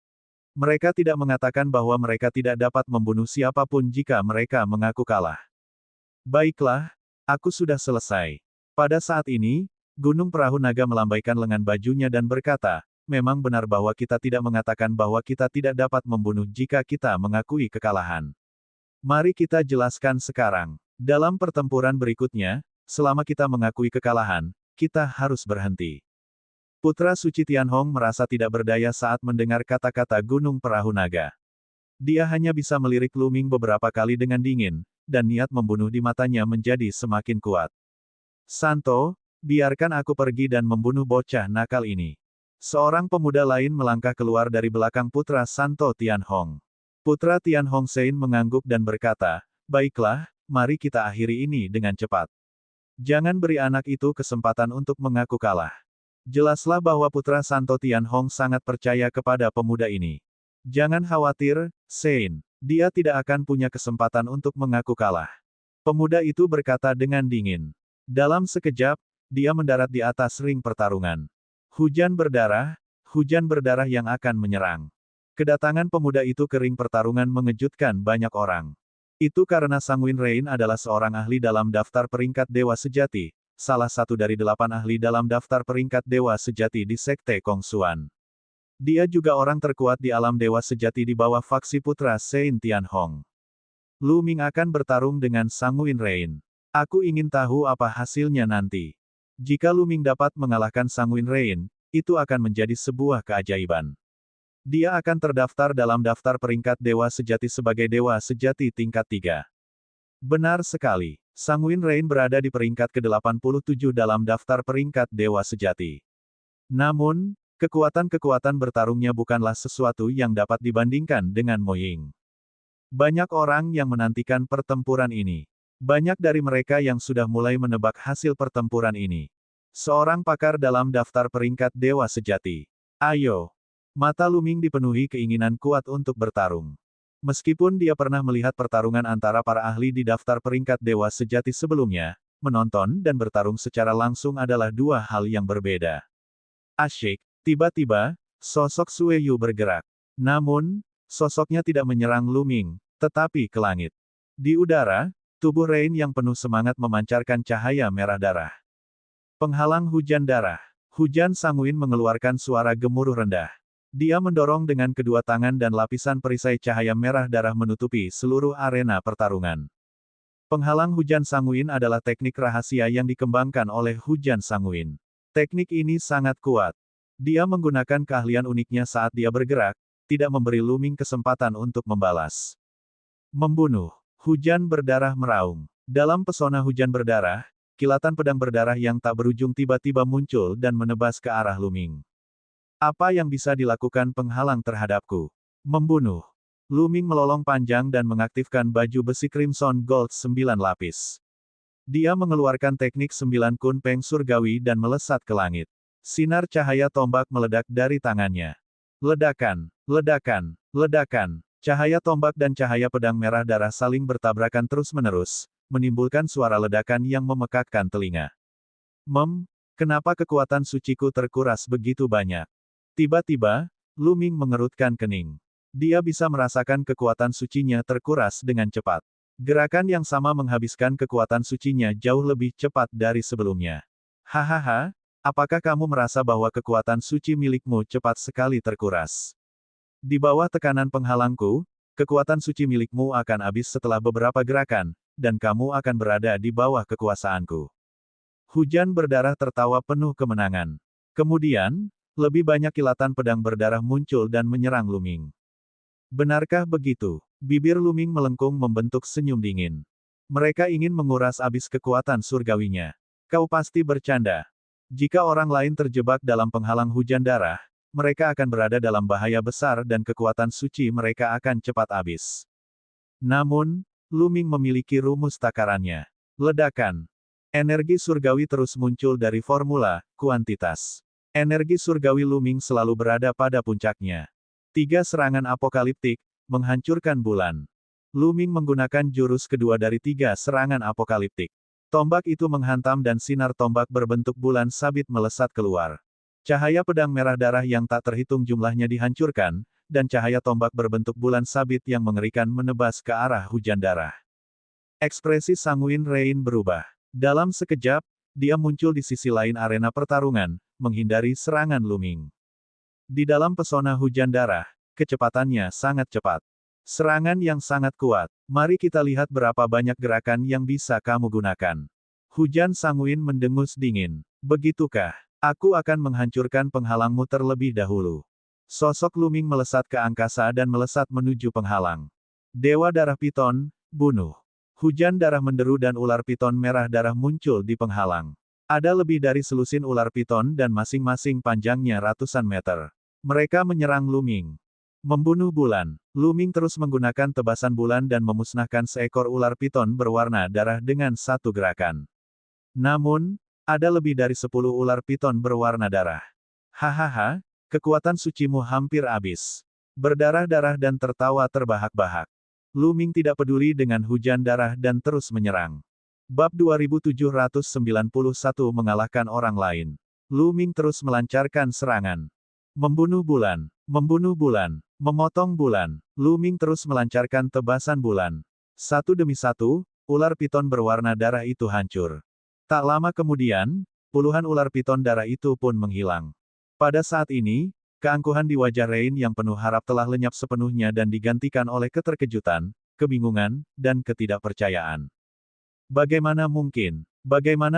Mereka tidak mengatakan bahwa mereka tidak dapat membunuh siapapun jika mereka mengaku kalah. Baiklah, aku sudah selesai. Pada saat ini, Gunung Perahu Naga melambaikan lengan bajunya dan berkata, memang benar bahwa kita tidak mengatakan bahwa kita tidak dapat membunuh jika kita mengakui kekalahan. Mari kita jelaskan sekarang. Dalam pertempuran berikutnya, selama kita mengakui kekalahan, kita harus berhenti. Putra suci Tian Hong merasa tidak berdaya saat mendengar kata-kata Gunung Perahu Naga. Dia hanya bisa melirik Lu Ming beberapa kali dengan dingin, dan niat membunuh di matanya menjadi semakin kuat. Santo, biarkan aku pergi dan membunuh bocah nakal ini. Seorang pemuda lain melangkah keluar dari belakang putra Santo Tian Hong. Putra Tian Hong Sein mengangguk dan berkata, baiklah, mari kita akhiri ini dengan cepat. Jangan beri anak itu kesempatan untuk mengaku kalah. Jelaslah bahwa putra Santo Tian Hong sangat percaya kepada pemuda ini. Jangan khawatir, Sein. Dia tidak akan punya kesempatan untuk mengaku kalah. Pemuda itu berkata dengan dingin. Dalam sekejap, dia mendarat di atas ring pertarungan. Hujan berdarah yang akan menyerang. Kedatangan pemuda itu ke ring pertarungan mengejutkan banyak orang. Itu karena Sanguin Rain adalah seorang ahli dalam daftar peringkat Dewa Sejati, salah satu dari 8 ahli dalam daftar peringkat Dewa Sejati di Sekte Kongsuan. Dia juga orang terkuat di alam Dewa Sejati di bawah faksi putra Sein Tian Hong. Lu Ming akan bertarung dengan Sanguin Rain. Aku ingin tahu apa hasilnya nanti. Jika Lu Ming dapat mengalahkan Sanguin Rain, itu akan menjadi sebuah keajaiban. Dia akan terdaftar dalam daftar peringkat Dewa Sejati sebagai Dewa Sejati tingkat 3. Benar sekali. Sanguin Rain berada di peringkat ke-87 dalam daftar peringkat Dewa Sejati. Namun, kekuatan-kekuatan bertarungnya bukanlah sesuatu yang dapat dibandingkan dengan Mo Ying. Banyak orang yang menantikan pertempuran ini. Banyak dari mereka yang sudah mulai menebak hasil pertempuran ini. Seorang pakar dalam daftar peringkat Dewa Sejati. Ayo. Mata Lu Ming dipenuhi keinginan kuat untuk bertarung. Meskipun dia pernah melihat pertarungan antara para ahli di daftar peringkat Dewa Sejati sebelumnya, menonton dan bertarung secara langsung adalah dua hal yang berbeda. Asyik. Tiba-tiba, sosok Sue Yu bergerak. Namun, sosoknya tidak menyerang Lu Ming, tetapi ke langit. Di udara, tubuh Rain yang penuh semangat memancarkan cahaya merah darah. Penghalang hujan darah. Hujan Sanguin mengeluarkan suara gemuruh rendah. Dia mendorong dengan kedua tangan dan lapisan perisai cahaya merah darah menutupi seluruh arena pertarungan. Penghalang hujan Sanguin adalah teknik rahasia yang dikembangkan oleh hujan Sanguin. Teknik ini sangat kuat. Dia menggunakan keahlian uniknya saat dia bergerak, tidak memberi Luming kesempatan untuk membalas. Membunuh. Hujan berdarah meraung. Dalam pesona hujan berdarah, kilatan pedang berdarah yang tak berujung tiba-tiba muncul dan menebas ke arah Luming. Apa yang bisa dilakukan penghalang terhadapku? Membunuh. Luming melolong panjang dan mengaktifkan baju besi Crimson Gold 9 lapis. Dia mengeluarkan teknik 9 kunpeng surgawi dan melesat ke langit. Sinar cahaya tombak meledak dari tangannya. Ledakan, ledakan, ledakan. Cahaya tombak dan cahaya pedang merah darah saling bertabrakan terus-menerus, menimbulkan suara ledakan yang memekakkan telinga. Kenapa kekuatan suciku terkuras begitu banyak? Tiba-tiba, Luming mengerutkan kening. Dia bisa merasakan kekuatan sucinya terkuras dengan cepat. Gerakan yang sama menghabiskan kekuatan sucinya jauh lebih cepat dari sebelumnya. Hahaha, apakah kamu merasa bahwa kekuatan suci milikmu cepat sekali terkuras? Di bawah tekanan penghalangku, kekuatan suci milikmu akan habis setelah beberapa gerakan, dan kamu akan berada di bawah kekuasaanku. Hujan berdarah tertawa penuh kemenangan. Kemudian, lebih banyak kilatan pedang berdarah muncul dan menyerang Luming. Benarkah begitu? Bibir Luming melengkung membentuk senyum dingin. Mereka ingin menguras habis kekuatan surgawinya. Kau pasti bercanda. Jika orang lain terjebak dalam penghalang hujan darah, mereka akan berada dalam bahaya besar dan kekuatan suci mereka akan cepat habis. Namun, Luming memiliki rumus takarannya. Ledakan. Energi surgawi terus muncul dari formula, kuantitas. Energi surgawi Luming selalu berada pada puncaknya. 3 serangan apokaliptik, menghancurkan bulan. Luming menggunakan jurus kedua dari 3 serangan apokaliptik. Tombak itu menghantam dan sinar tombak berbentuk bulan sabit melesat keluar. Cahaya pedang merah darah yang tak terhitung jumlahnya dihancurkan, dan cahaya tombak berbentuk bulan sabit yang mengerikan menebas ke arah hujan darah. Ekspresi Sanguin Rain berubah. Dalam sekejap, dia muncul di sisi lain arena pertarungan, menghindari serangan Luming. Di dalam pesona hujan darah, kecepatannya sangat cepat. Serangan yang sangat kuat. Mari kita lihat berapa banyak gerakan yang bisa kamu gunakan. Hujan Sanguin mendengus dingin. Begitukah? Aku akan menghancurkan penghalangmu terlebih dahulu. Sosok Luming melesat ke angkasa dan melesat menuju penghalang. Dewa Darah Piton, bunuh. Hujan darah menderu dan ular piton merah darah muncul di penghalang. Ada lebih dari selusin ular piton dan masing-masing panjangnya ratusan meter. Mereka menyerang Luming. Membunuh bulan. Luming terus menggunakan tebasan bulan dan memusnahkan seekor ular piton berwarna darah dengan satu gerakan. Namun, ada lebih dari 10 ular piton berwarna darah. Hahaha, kekuatan sucimu hampir habis. Berdarah-darah dan tertawa terbahak-bahak. Luming tidak peduli dengan hujan darah dan terus menyerang. Bab 2791 mengalahkan orang lain. Luming terus melancarkan serangan. Membunuh bulan. Membunuh bulan. Memotong bulan. Luming terus melancarkan tebasan bulan. Satu demi satu, ular piton berwarna darah itu hancur. Tak lama kemudian, puluhan ular piton darah itu pun menghilang. Pada saat ini, keangkuhan di wajah Rain yang penuh harap telah lenyap sepenuhnya dan digantikan oleh keterkejutan, kebingungan, dan ketidakpercayaan. Bagaimana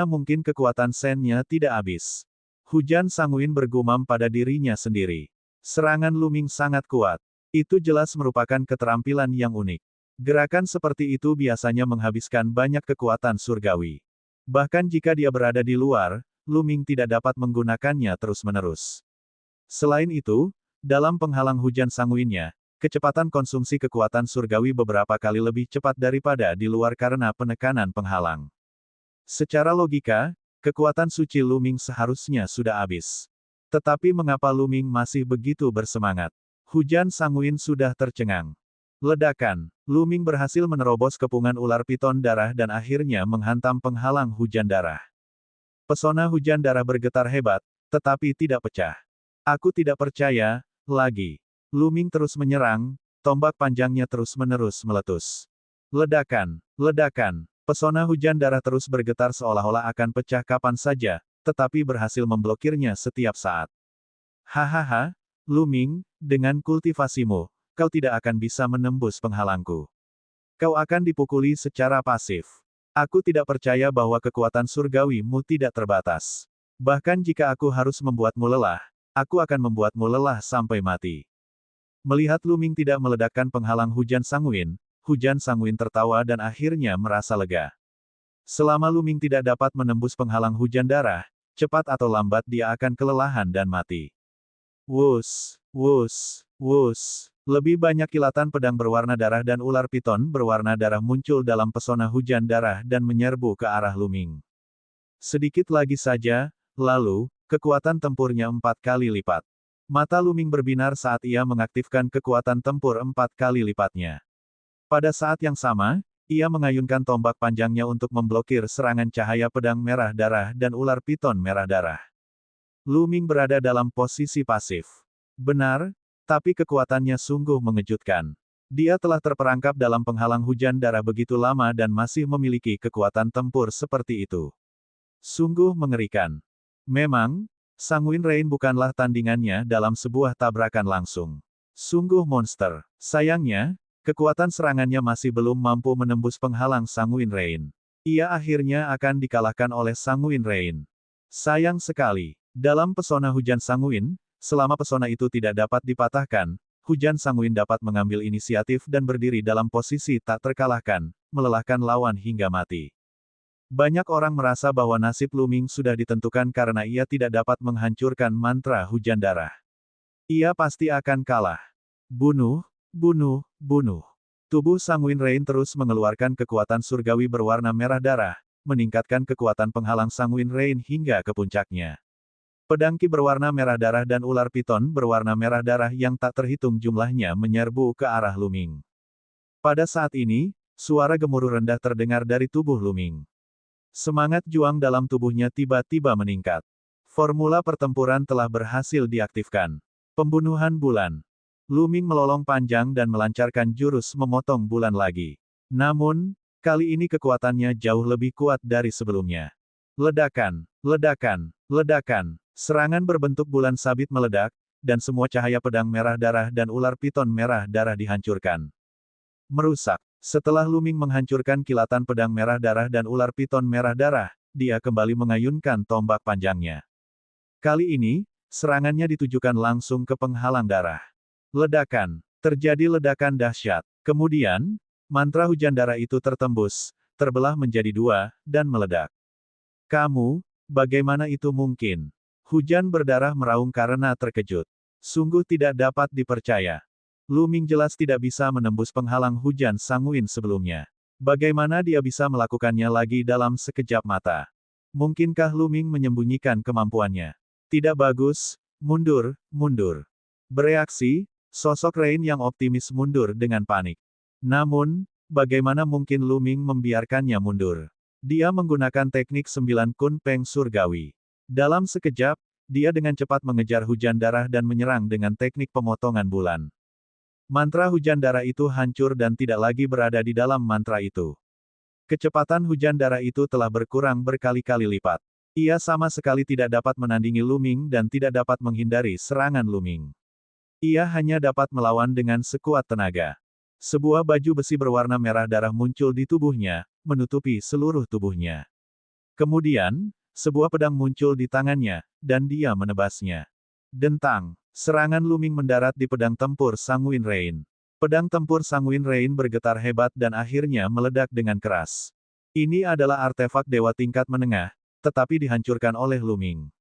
mungkin kekuatan Sen-nya tidak habis? Hujan Sanguin bergumam pada dirinya sendiri. Serangan Luming sangat kuat. Itu jelas merupakan keterampilan yang unik. Gerakan seperti itu biasanya menghabiskan banyak kekuatan surgawi. Bahkan jika dia berada di luar, Luming tidak dapat menggunakannya terus-menerus. Selain itu, dalam penghalang hujan sanguinnya, kecepatan konsumsi kekuatan surgawi beberapa kali lebih cepat daripada di luar karena penekanan penghalang. Secara logika, kekuatan suci Luming seharusnya sudah habis. Tetapi mengapa Luming masih begitu bersemangat? Hujan sanguin sudah tercengang. Ledakan. Luming berhasil menerobos kepungan ular piton darah dan akhirnya menghantam penghalang hujan darah. Pesona hujan darah bergetar hebat, tetapi tidak pecah. Aku tidak percaya, lagi. Luming terus menyerang, tombak panjangnya terus-menerus meletus. Ledakan. Ledakan. Pesona hujan darah terus bergetar seolah-olah akan pecah kapan saja, tetapi berhasil memblokirnya setiap saat. Hahaha, Luming, dengan kultivasimu, kau tidak akan bisa menembus penghalangku. Kau akan dipukuli secara pasif. Aku tidak percaya bahwa kekuatan surgawimu tidak terbatas. Bahkan jika aku harus membuatmu lelah, aku akan membuatmu lelah sampai mati. Melihat Lu Ming tidak meledakkan penghalang Hujan Sanguin tertawa dan akhirnya merasa lega. Selama Lu Ming tidak dapat menembus penghalang hujan darah, cepat atau lambat dia akan kelelahan dan mati. Wus, wus, wus. Lebih banyak kilatan pedang berwarna darah dan ular piton berwarna darah muncul dalam pesona hujan darah dan menyerbu ke arah Lu Ming. Sedikit lagi saja, lalu, kekuatan tempurnya 4 kali lipat. Mata Lu Ming berbinar saat ia mengaktifkan kekuatan tempur 4 kali lipatnya. Pada saat yang sama, ia mengayunkan tombak panjangnya untuk memblokir serangan cahaya pedang merah darah dan ular piton merah darah. Lu Ming berada dalam posisi pasif. Benar, tapi kekuatannya sungguh mengejutkan. Dia telah terperangkap dalam penghalang hujan darah begitu lama dan masih memiliki kekuatan tempur seperti itu. Sungguh mengerikan. Memang, Sanguin Rain bukanlah tandingannya dalam sebuah tabrakan langsung. Sungguh monster. Sayangnya, kekuatan serangannya masih belum mampu menembus penghalang Sanguin Rain. Ia akhirnya akan dikalahkan oleh Sanguin Rain. Sayang sekali. Dalam pesona hujan sanguin, selama pesona itu tidak dapat dipatahkan, hujan sanguin dapat mengambil inisiatif dan berdiri dalam posisi tak terkalahkan, melelahkan lawan hingga mati. Banyak orang merasa bahwa nasib Lu Ming sudah ditentukan karena ia tidak dapat menghancurkan mantra hujan darah. Ia pasti akan kalah. Bunuh, bunuh, bunuh. Tubuh Sanguin Rain terus mengeluarkan kekuatan surgawi berwarna merah darah, meningkatkan kekuatan penghalang Sanguin Rain hingga ke puncaknya. Pedang Ki berwarna merah darah dan ular piton berwarna merah darah yang tak terhitung jumlahnya menyerbu ke arah Lu Ming. Pada saat ini, suara gemuruh rendah terdengar dari tubuh Lu Ming. Semangat juang dalam tubuhnya tiba-tiba meningkat. Formula pertempuran telah berhasil diaktifkan. Pembunuhan bulan. Lu Ming melolong panjang dan melancarkan jurus memotong bulan lagi. Namun, kali ini kekuatannya jauh lebih kuat dari sebelumnya. Ledakan, ledakan, ledakan. Serangan berbentuk bulan sabit meledak, dan semua cahaya pedang merah darah dan ular piton merah darah dihancurkan. Merusak. Setelah Lu Ming menghancurkan kilatan pedang merah darah dan ular piton merah darah, dia kembali mengayunkan tombak panjangnya. Kali ini, serangannya ditujukan langsung ke penghalang darah. Ledakan. Terjadi ledakan dahsyat. Kemudian, mantra hujan darah itu tertembus, terbelah menjadi 2, dan meledak. Kamu, bagaimana itu mungkin? Hujan berdarah meraung karena terkejut. Sungguh tidak dapat dipercaya. Lu Ming jelas tidak bisa menembus penghalang hujan sanguin sebelumnya. Bagaimana dia bisa melakukannya lagi dalam sekejap mata? Mungkinkah Lu Ming menyembunyikan kemampuannya? Tidak bagus, mundur, mundur. Bereaksi, sosok Rain yang optimis mundur dengan panik. Namun, bagaimana mungkin Lu Ming membiarkannya mundur? Dia menggunakan teknik 9 Kun Peng Surgawi. Dalam sekejap, dia dengan cepat mengejar hujan darah dan menyerang dengan teknik pemotongan bulan. Mantra hujan darah itu hancur dan tidak lagi berada di dalam mantra itu. Kecepatan hujan darah itu telah berkurang berkali-kali lipat. Ia sama sekali tidak dapat menandingi Lu Ming dan tidak dapat menghindari serangan Lu Ming. Ia hanya dapat melawan dengan sekuat tenaga. Sebuah baju besi berwarna merah darah muncul di tubuhnya, menutupi seluruh tubuhnya. Kemudian, sebuah pedang muncul di tangannya, dan dia menebasnya. Dentang. Serangan Lu Ming mendarat di pedang tempur Sanguin Rain. Pedang tempur Sanguin Rain bergetar hebat dan akhirnya meledak dengan keras. Ini adalah artefak dewa tingkat menengah, tetapi dihancurkan oleh Lu Ming.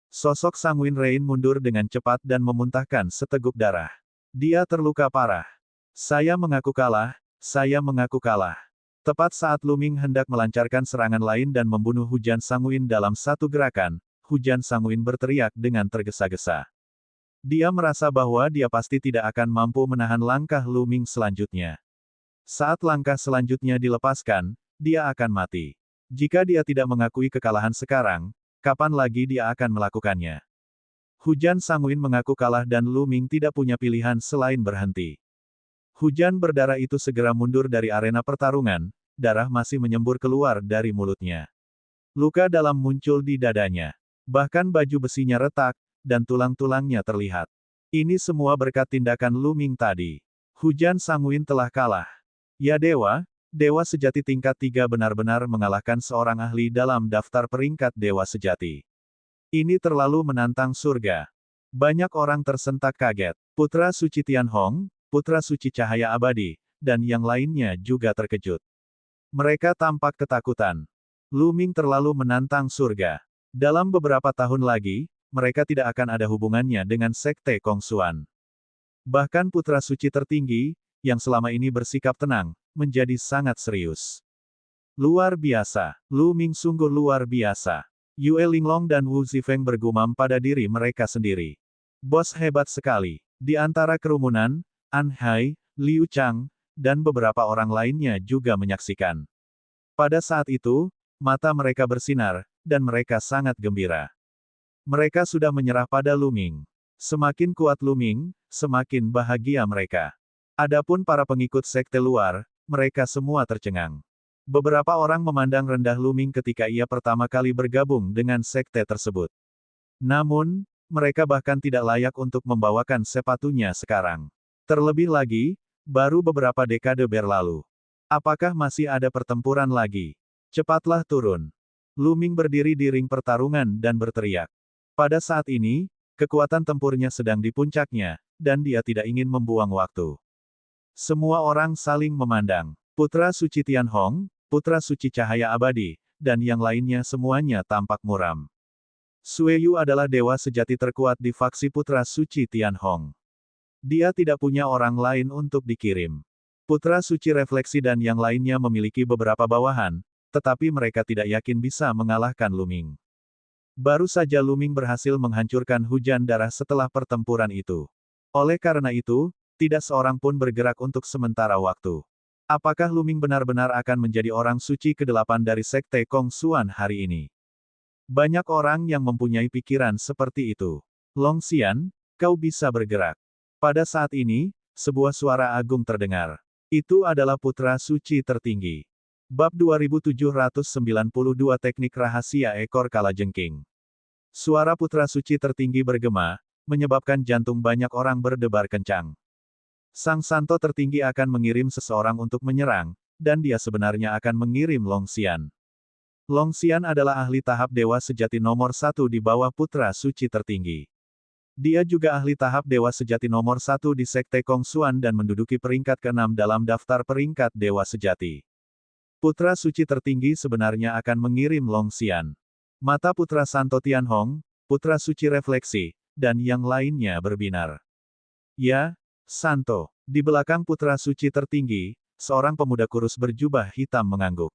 Sosok Sanguin Rain mundur dengan cepat dan memuntahkan seteguk darah. Dia terluka parah. Saya mengaku kalah, saya mengaku kalah. Tepat saat Lu Ming hendak melancarkan serangan lain dan membunuh Hujan Sanguin dalam satu gerakan, Hujan Sanguin berteriak dengan tergesa-gesa. Dia merasa bahwa dia pasti tidak akan mampu menahan langkah Lu Ming selanjutnya. Saat langkah selanjutnya dilepaskan, dia akan mati. Jika dia tidak mengakui kekalahan sekarang, kapan lagi dia akan melakukannya? Hujan Sanguin mengaku kalah dan Lu Ming tidak punya pilihan selain berhenti. Hujan berdarah itu segera mundur dari arena pertarungan, darah masih menyembur keluar dari mulutnya. Luka dalam muncul di dadanya. Bahkan baju besinya retak, dan tulang-tulangnya terlihat. Ini semua berkat tindakan Lu Ming tadi. Hujan Sanguin telah kalah. Ya dewa, dewa sejati tingkat 3 benar-benar mengalahkan seorang ahli dalam daftar peringkat dewa sejati. Ini terlalu menantang surga. Banyak orang tersentak kaget. Putra Suci Tianhong, Putra Suci Cahaya Abadi, dan yang lainnya juga terkejut. Mereka tampak ketakutan. Lu Ming terlalu menantang surga. Dalam beberapa tahun lagi, mereka tidak akan ada hubungannya dengan Sekte Kongsuan. Bahkan Putra Suci tertinggi, yang selama ini bersikap tenang, menjadi sangat serius. Luar biasa. Lu Ming sungguh luar biasa. Yue Linglong dan Wu Zifeng bergumam pada diri mereka sendiri. Bos hebat sekali. Di antara kerumunan, An Hai, Liu Chang, dan beberapa orang lainnya juga menyaksikan. Pada saat itu, mata mereka bersinar, dan mereka sangat gembira. Mereka sudah menyerah pada Lu Ming. Semakin kuat Lu Ming, semakin bahagia mereka. Adapun para pengikut sekte luar, mereka semua tercengang. Beberapa orang memandang rendah Lu Ming ketika ia pertama kali bergabung dengan sekte tersebut. Namun, mereka bahkan tidak layak untuk membawakan sepatunya sekarang. Terlebih lagi, baru beberapa dekade berlalu. Apakah masih ada pertempuran lagi? Cepatlah turun. Lu Ming berdiri di ring pertarungan dan berteriak. Pada saat ini, kekuatan tempurnya sedang di puncaknya, dan dia tidak ingin membuang waktu. Semua orang saling memandang. Putra Suci Tianhong, Putra Suci Cahaya Abadi, dan yang lainnya semuanya tampak muram. Sueyu adalah dewa sejati terkuat di faksi Putra Suci Tianhong. Dia tidak punya orang lain untuk dikirim. Putra Suci Refleksi dan yang lainnya memiliki beberapa bawahan, tetapi mereka tidak yakin bisa mengalahkan Lu Ming. Baru saja Lu Ming berhasil menghancurkan hujan darah setelah pertempuran itu. Oleh karena itu, tidak seorang pun bergerak untuk sementara waktu. Apakah Lu Ming benar-benar akan menjadi orang suci ke-8 dari Sekte Kongsuan hari ini? Banyak orang yang mempunyai pikiran seperti itu. Long Xian, kau bisa bergerak. Pada saat ini, sebuah suara agung terdengar. Itu adalah Putra Suci tertinggi. Bab 2792 Teknik Rahasia Ekor Kalajengking. Suara Putra Suci tertinggi bergema, menyebabkan jantung banyak orang berdebar kencang. Sang Santo tertinggi akan mengirim seseorang untuk menyerang, dan dia sebenarnya akan mengirim Long Xian. Long Xian adalah ahli tahap dewa sejati nomor 1 di bawah Putra Suci tertinggi. Dia juga ahli tahap dewa sejati nomor 1 di Sekte Kongsuan dan menduduki peringkat ke-6 dalam daftar peringkat dewa sejati. Putra Suci tertinggi sebenarnya akan mengirim Long Xian. Mata Putra Santo Tianhong, Putra Suci Refleksi, dan yang lainnya berbinar. Ya, Santo. Di belakang Putra Suci tertinggi, seorang pemuda kurus berjubah hitam mengangguk.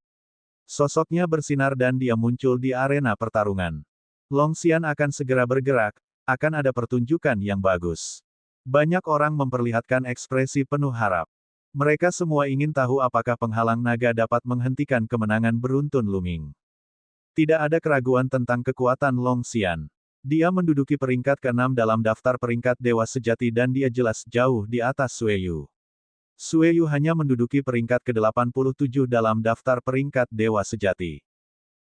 Sosoknya bersinar dan dia muncul di arena pertarungan. Long Xian akan segera bergerak, akan ada pertunjukan yang bagus. Banyak orang memperlihatkan ekspresi penuh harap. Mereka semua ingin tahu apakah penghalang naga dapat menghentikan kemenangan beruntun Lu Ming. Tidak ada keraguan tentang kekuatan Long Xian. Dia menduduki peringkat ke-6 dalam daftar peringkat dewa sejati dan dia jelas jauh di atas Sueyu. Sueyu hanya menduduki peringkat ke-87 dalam daftar peringkat dewa sejati.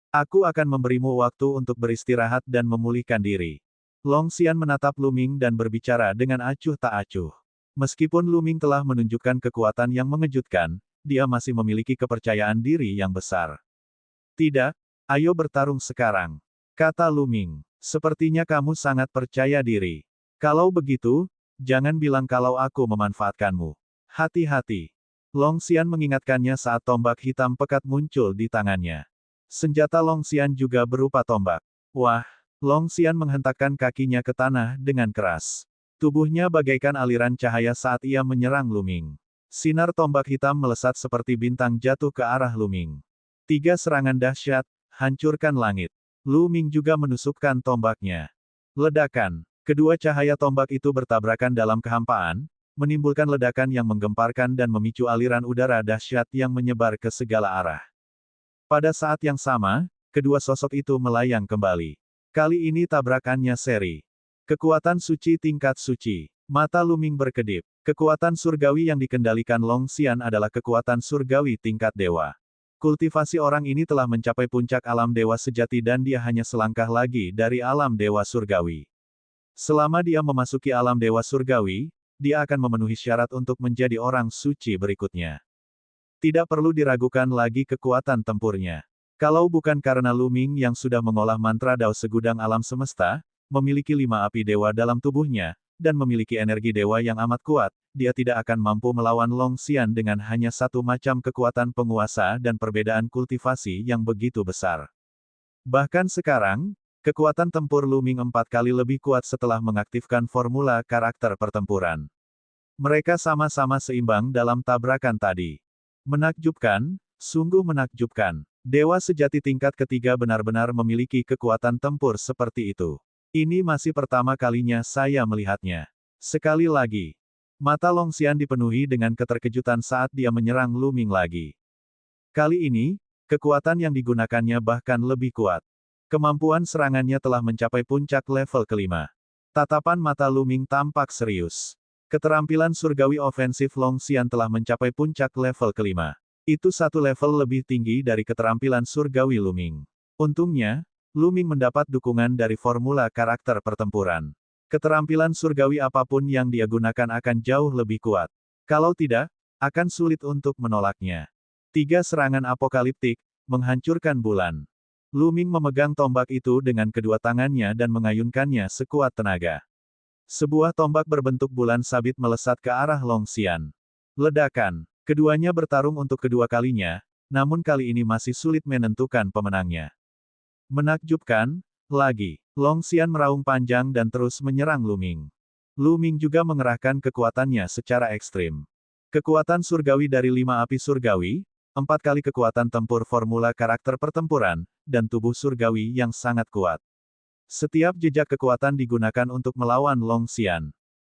Aku akan memberimu waktu untuk beristirahat dan memulihkan diri. Long Xian menatap Lu Ming dan berbicara dengan acuh tak acuh. Meskipun Lu Ming telah menunjukkan kekuatan yang mengejutkan, dia masih memiliki kepercayaan diri yang besar. Tidak, ayo bertarung sekarang, kata Lu Ming. Sepertinya kamu sangat percaya diri. Kalau begitu, jangan bilang kalau aku memanfaatkanmu. Hati-hati. Long Xian mengingatkannya saat tombak hitam pekat muncul di tangannya. Senjata Long Xian juga berupa tombak. Wah, Long Xian menghentakkan kakinya ke tanah dengan keras. Tubuhnya bagaikan aliran cahaya saat ia menyerang Lu Ming. Sinar tombak hitam melesat seperti bintang jatuh ke arah Lu Ming. 3 serangan dahsyat, hancurkan langit. Lu Ming juga menusukkan tombaknya. Ledakan. Kedua cahaya tombak itu bertabrakan dalam kehampaan, menimbulkan ledakan yang menggemparkan dan memicu aliran udara dahsyat yang menyebar ke segala arah. Pada saat yang sama, kedua sosok itu melayang kembali. Kali ini tabrakannya seri. Kekuatan suci tingkat suci. Mata Lu Ming berkedip. Kekuatan surgawi yang dikendalikan Long Xian adalah kekuatan surgawi tingkat dewa. Kultivasi orang ini telah mencapai puncak alam dewa sejati dan dia hanya selangkah lagi dari alam dewa surgawi. Selama dia memasuki alam dewa surgawi, dia akan memenuhi syarat untuk menjadi orang suci berikutnya. Tidak perlu diragukan lagi kekuatan tempurnya. Kalau bukan karena Luming yang sudah mengolah mantra Dao segudang alam semesta, memiliki 5 api dewa dalam tubuhnya, dan memiliki energi dewa yang amat kuat, dia tidak akan mampu melawan Long Xian dengan hanya satu macam kekuatan penguasa dan perbedaan kultivasi yang begitu besar. Bahkan sekarang, kekuatan tempur Luming 4 kali lebih kuat setelah mengaktifkan formula karakter pertempuran. Mereka sama-sama seimbang dalam tabrakan tadi. Menakjubkan, sungguh menakjubkan. Dewa sejati tingkat ketiga benar-benar memiliki kekuatan tempur seperti itu. Ini masih pertama kalinya saya melihatnya. Sekali lagi, mata Long Xian dipenuhi dengan keterkejutan saat dia menyerang Luming lagi. Kali ini, kekuatan yang digunakannya bahkan lebih kuat. Kemampuan serangannya telah mencapai puncak level kelima. Tatapan mata Luming tampak serius. Keterampilan surgawi ofensif Long Xian telah mencapai puncak level kelima. Itu satu level lebih tinggi dari keterampilan surgawi Luming. Untungnya, Luming mendapat dukungan dari formula karakter pertempuran. Keterampilan surgawi apapun yang dia gunakan akan jauh lebih kuat. Kalau tidak, akan sulit untuk menolaknya. 3 serangan apokaliptik, menghancurkan bulan. Luming memegang tombak itu dengan kedua tangannya dan mengayunkannya sekuat tenaga. Sebuah tombak berbentuk bulan sabit melesat ke arah Long Xian. Ledakan. Keduanya bertarung untuk kedua kalinya, namun kali ini masih sulit menentukan pemenangnya. Menakjubkan, lagi. Long Xian meraung panjang dan terus menyerang Luming. Luming juga mengerahkan kekuatannya secara ekstrim. Kekuatan surgawi dari 5 api surgawi, 4 kali kekuatan tempur formula karakter pertempuran, dan tubuh surgawi yang sangat kuat. Setiap jejak kekuatan digunakan untuk melawan Long Xian.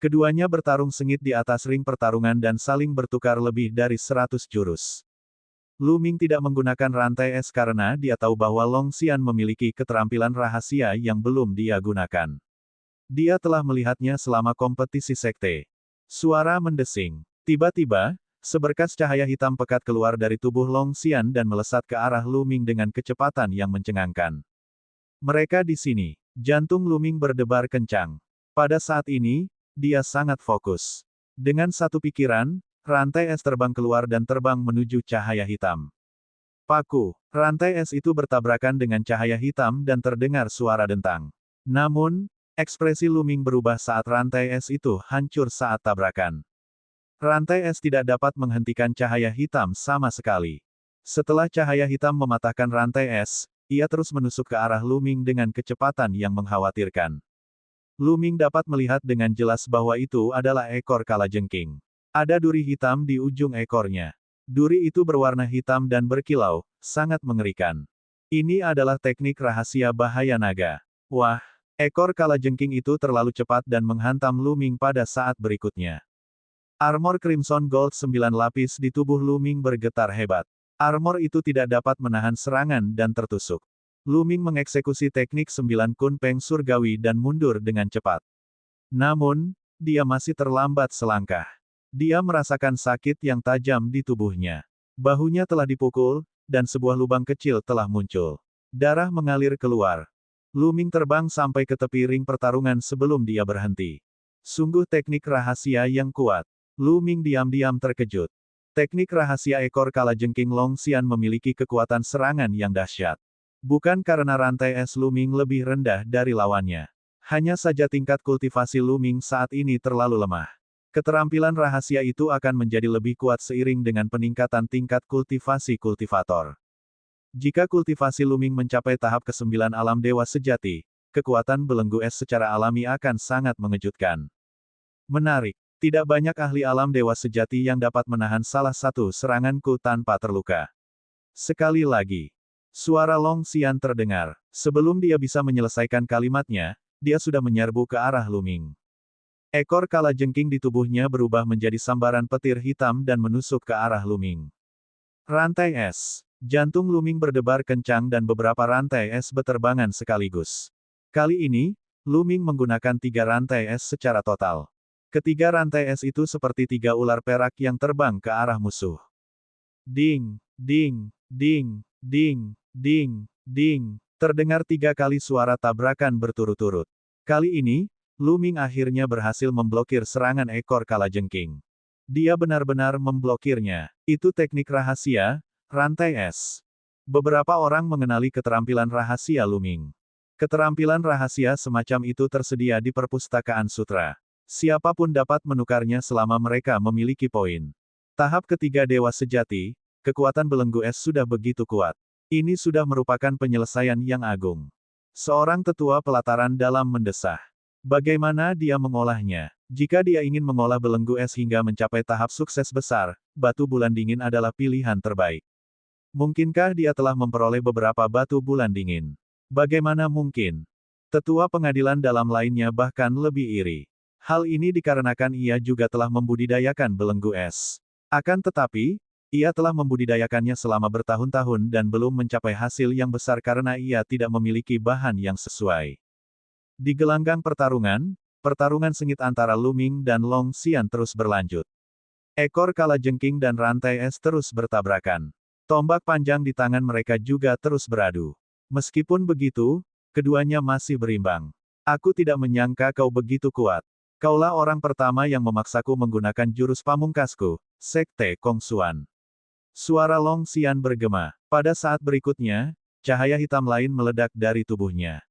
Keduanya bertarung sengit di atas ring pertarungan dan saling bertukar lebih dari 100 jurus. Luming tidak menggunakan rantai es karena dia tahu bahwa Long Xian memiliki keterampilan rahasia yang belum dia gunakan. Dia telah melihatnya selama kompetisi sekte. Suara mendesing. Tiba-tiba, seberkas cahaya hitam pekat keluar dari tubuh Long Xian dan melesat ke arah Luming dengan kecepatan yang mencengangkan. Mereka di sini. Jantung Luming berdebar kencang. Pada saat ini, dia sangat fokus. Dengan satu pikiran, rantai es terbang keluar dan terbang menuju cahaya hitam. Paku. Rantai es itu bertabrakan dengan cahaya hitam dan terdengar suara dentang. Namun, ekspresi Luming berubah saat rantai es itu hancur saat tabrakan. Rantai es tidak dapat menghentikan cahaya hitam sama sekali. Setelah cahaya hitam mematahkan rantai es, ia terus menusuk ke arah Luming dengan kecepatan yang mengkhawatirkan. Luming dapat melihat dengan jelas bahwa itu adalah ekor kalajengking. Ada duri hitam di ujung ekornya. Duri itu berwarna hitam dan berkilau, sangat mengerikan. Ini adalah teknik rahasia bahaya naga. Wah, ekor kalajengking itu terlalu cepat dan menghantam Luming pada saat berikutnya. Armor Crimson Gold 9 lapis di tubuh Luming bergetar hebat. Armor itu tidak dapat menahan serangan dan tertusuk. Luming mengeksekusi teknik 9 Kun Peng surgawi dan mundur dengan cepat. Namun, dia masih terlambat selangkah. Dia merasakan sakit yang tajam di tubuhnya. Bahunya telah dipukul, dan sebuah lubang kecil telah muncul. Darah mengalir keluar. Luming terbang sampai ke tepi ring pertarungan sebelum dia berhenti. Sungguh teknik rahasia yang kuat. Luming diam-diam terkejut. Teknik rahasia ekor kalajengking Long Xian memiliki kekuatan serangan yang dahsyat. Bukan karena rantai es Luming lebih rendah dari lawannya. Hanya saja tingkat kultivasi Luming saat ini terlalu lemah. Keterampilan rahasia itu akan menjadi lebih kuat seiring dengan peningkatan tingkat kultivasi kultivator. Jika kultivasi Luming mencapai tahap ke-9 alam dewa sejati, kekuatan belenggu es secara alami akan sangat mengejutkan. Menarik. Tidak banyak ahli alam dewa sejati yang dapat menahan salah satu seranganku tanpa terluka. Sekali lagi. Suara Long Xian terdengar. Sebelum dia bisa menyelesaikan kalimatnya, dia sudah menyerbu ke arah Luming. Ekor kalajengking di tubuhnya berubah menjadi sambaran petir hitam dan menusuk ke arah Luming. Rantai es. Jantung Luming berdebar kencang dan beberapa rantai es beterbangan sekaligus. Kali ini, Luming menggunakan 3 rantai es secara total. Ketiga rantai es itu seperti 3 ular perak yang terbang ke arah musuh. Ding, ding, ding, ding, ding, ding. Terdengar 3 kali suara tabrakan berturut-turut. Kali ini, Luming akhirnya berhasil memblokir serangan ekor kalajengking. Dia benar-benar memblokirnya. Itu teknik rahasia, rantai es. Beberapa orang mengenali keterampilan rahasia Luming. Keterampilan rahasia semacam itu tersedia di perpustakaan sutra. Siapapun dapat menukarnya selama mereka memiliki poin. Tahap ketiga Dewa Sejati, kekuatan belenggu es sudah begitu kuat. Ini sudah merupakan penyelesaian yang agung. Seorang tetua pelataran dalam mendesah. Bagaimana dia mengolahnya? Jika dia ingin mengolah belenggu es hingga mencapai tahap sukses besar, batu bulan dingin adalah pilihan terbaik. Mungkinkah dia telah memperoleh beberapa batu bulan dingin? Bagaimana mungkin? Tetua pengadilan dalam lainnya bahkan lebih iri. Hal ini dikarenakan ia juga telah membudidayakan belenggu es. Akan tetapi, ia telah membudidayakannya selama bertahun-tahun dan belum mencapai hasil yang besar karena ia tidak memiliki bahan yang sesuai. Di gelanggang pertarungan, pertarungan sengit antara Luming dan Long Xian terus berlanjut. Ekor kalajengking dan rantai es terus bertabrakan. Tombak panjang di tangan mereka juga terus beradu. Meskipun begitu, keduanya masih berimbang. Aku tidak menyangka kau begitu kuat. Kaulah orang pertama yang memaksaku menggunakan jurus pamungkasku, Sekte Kongsuan. Suara Long Xian bergema. Pada saat berikutnya, cahaya hitam lain meledak dari tubuhnya.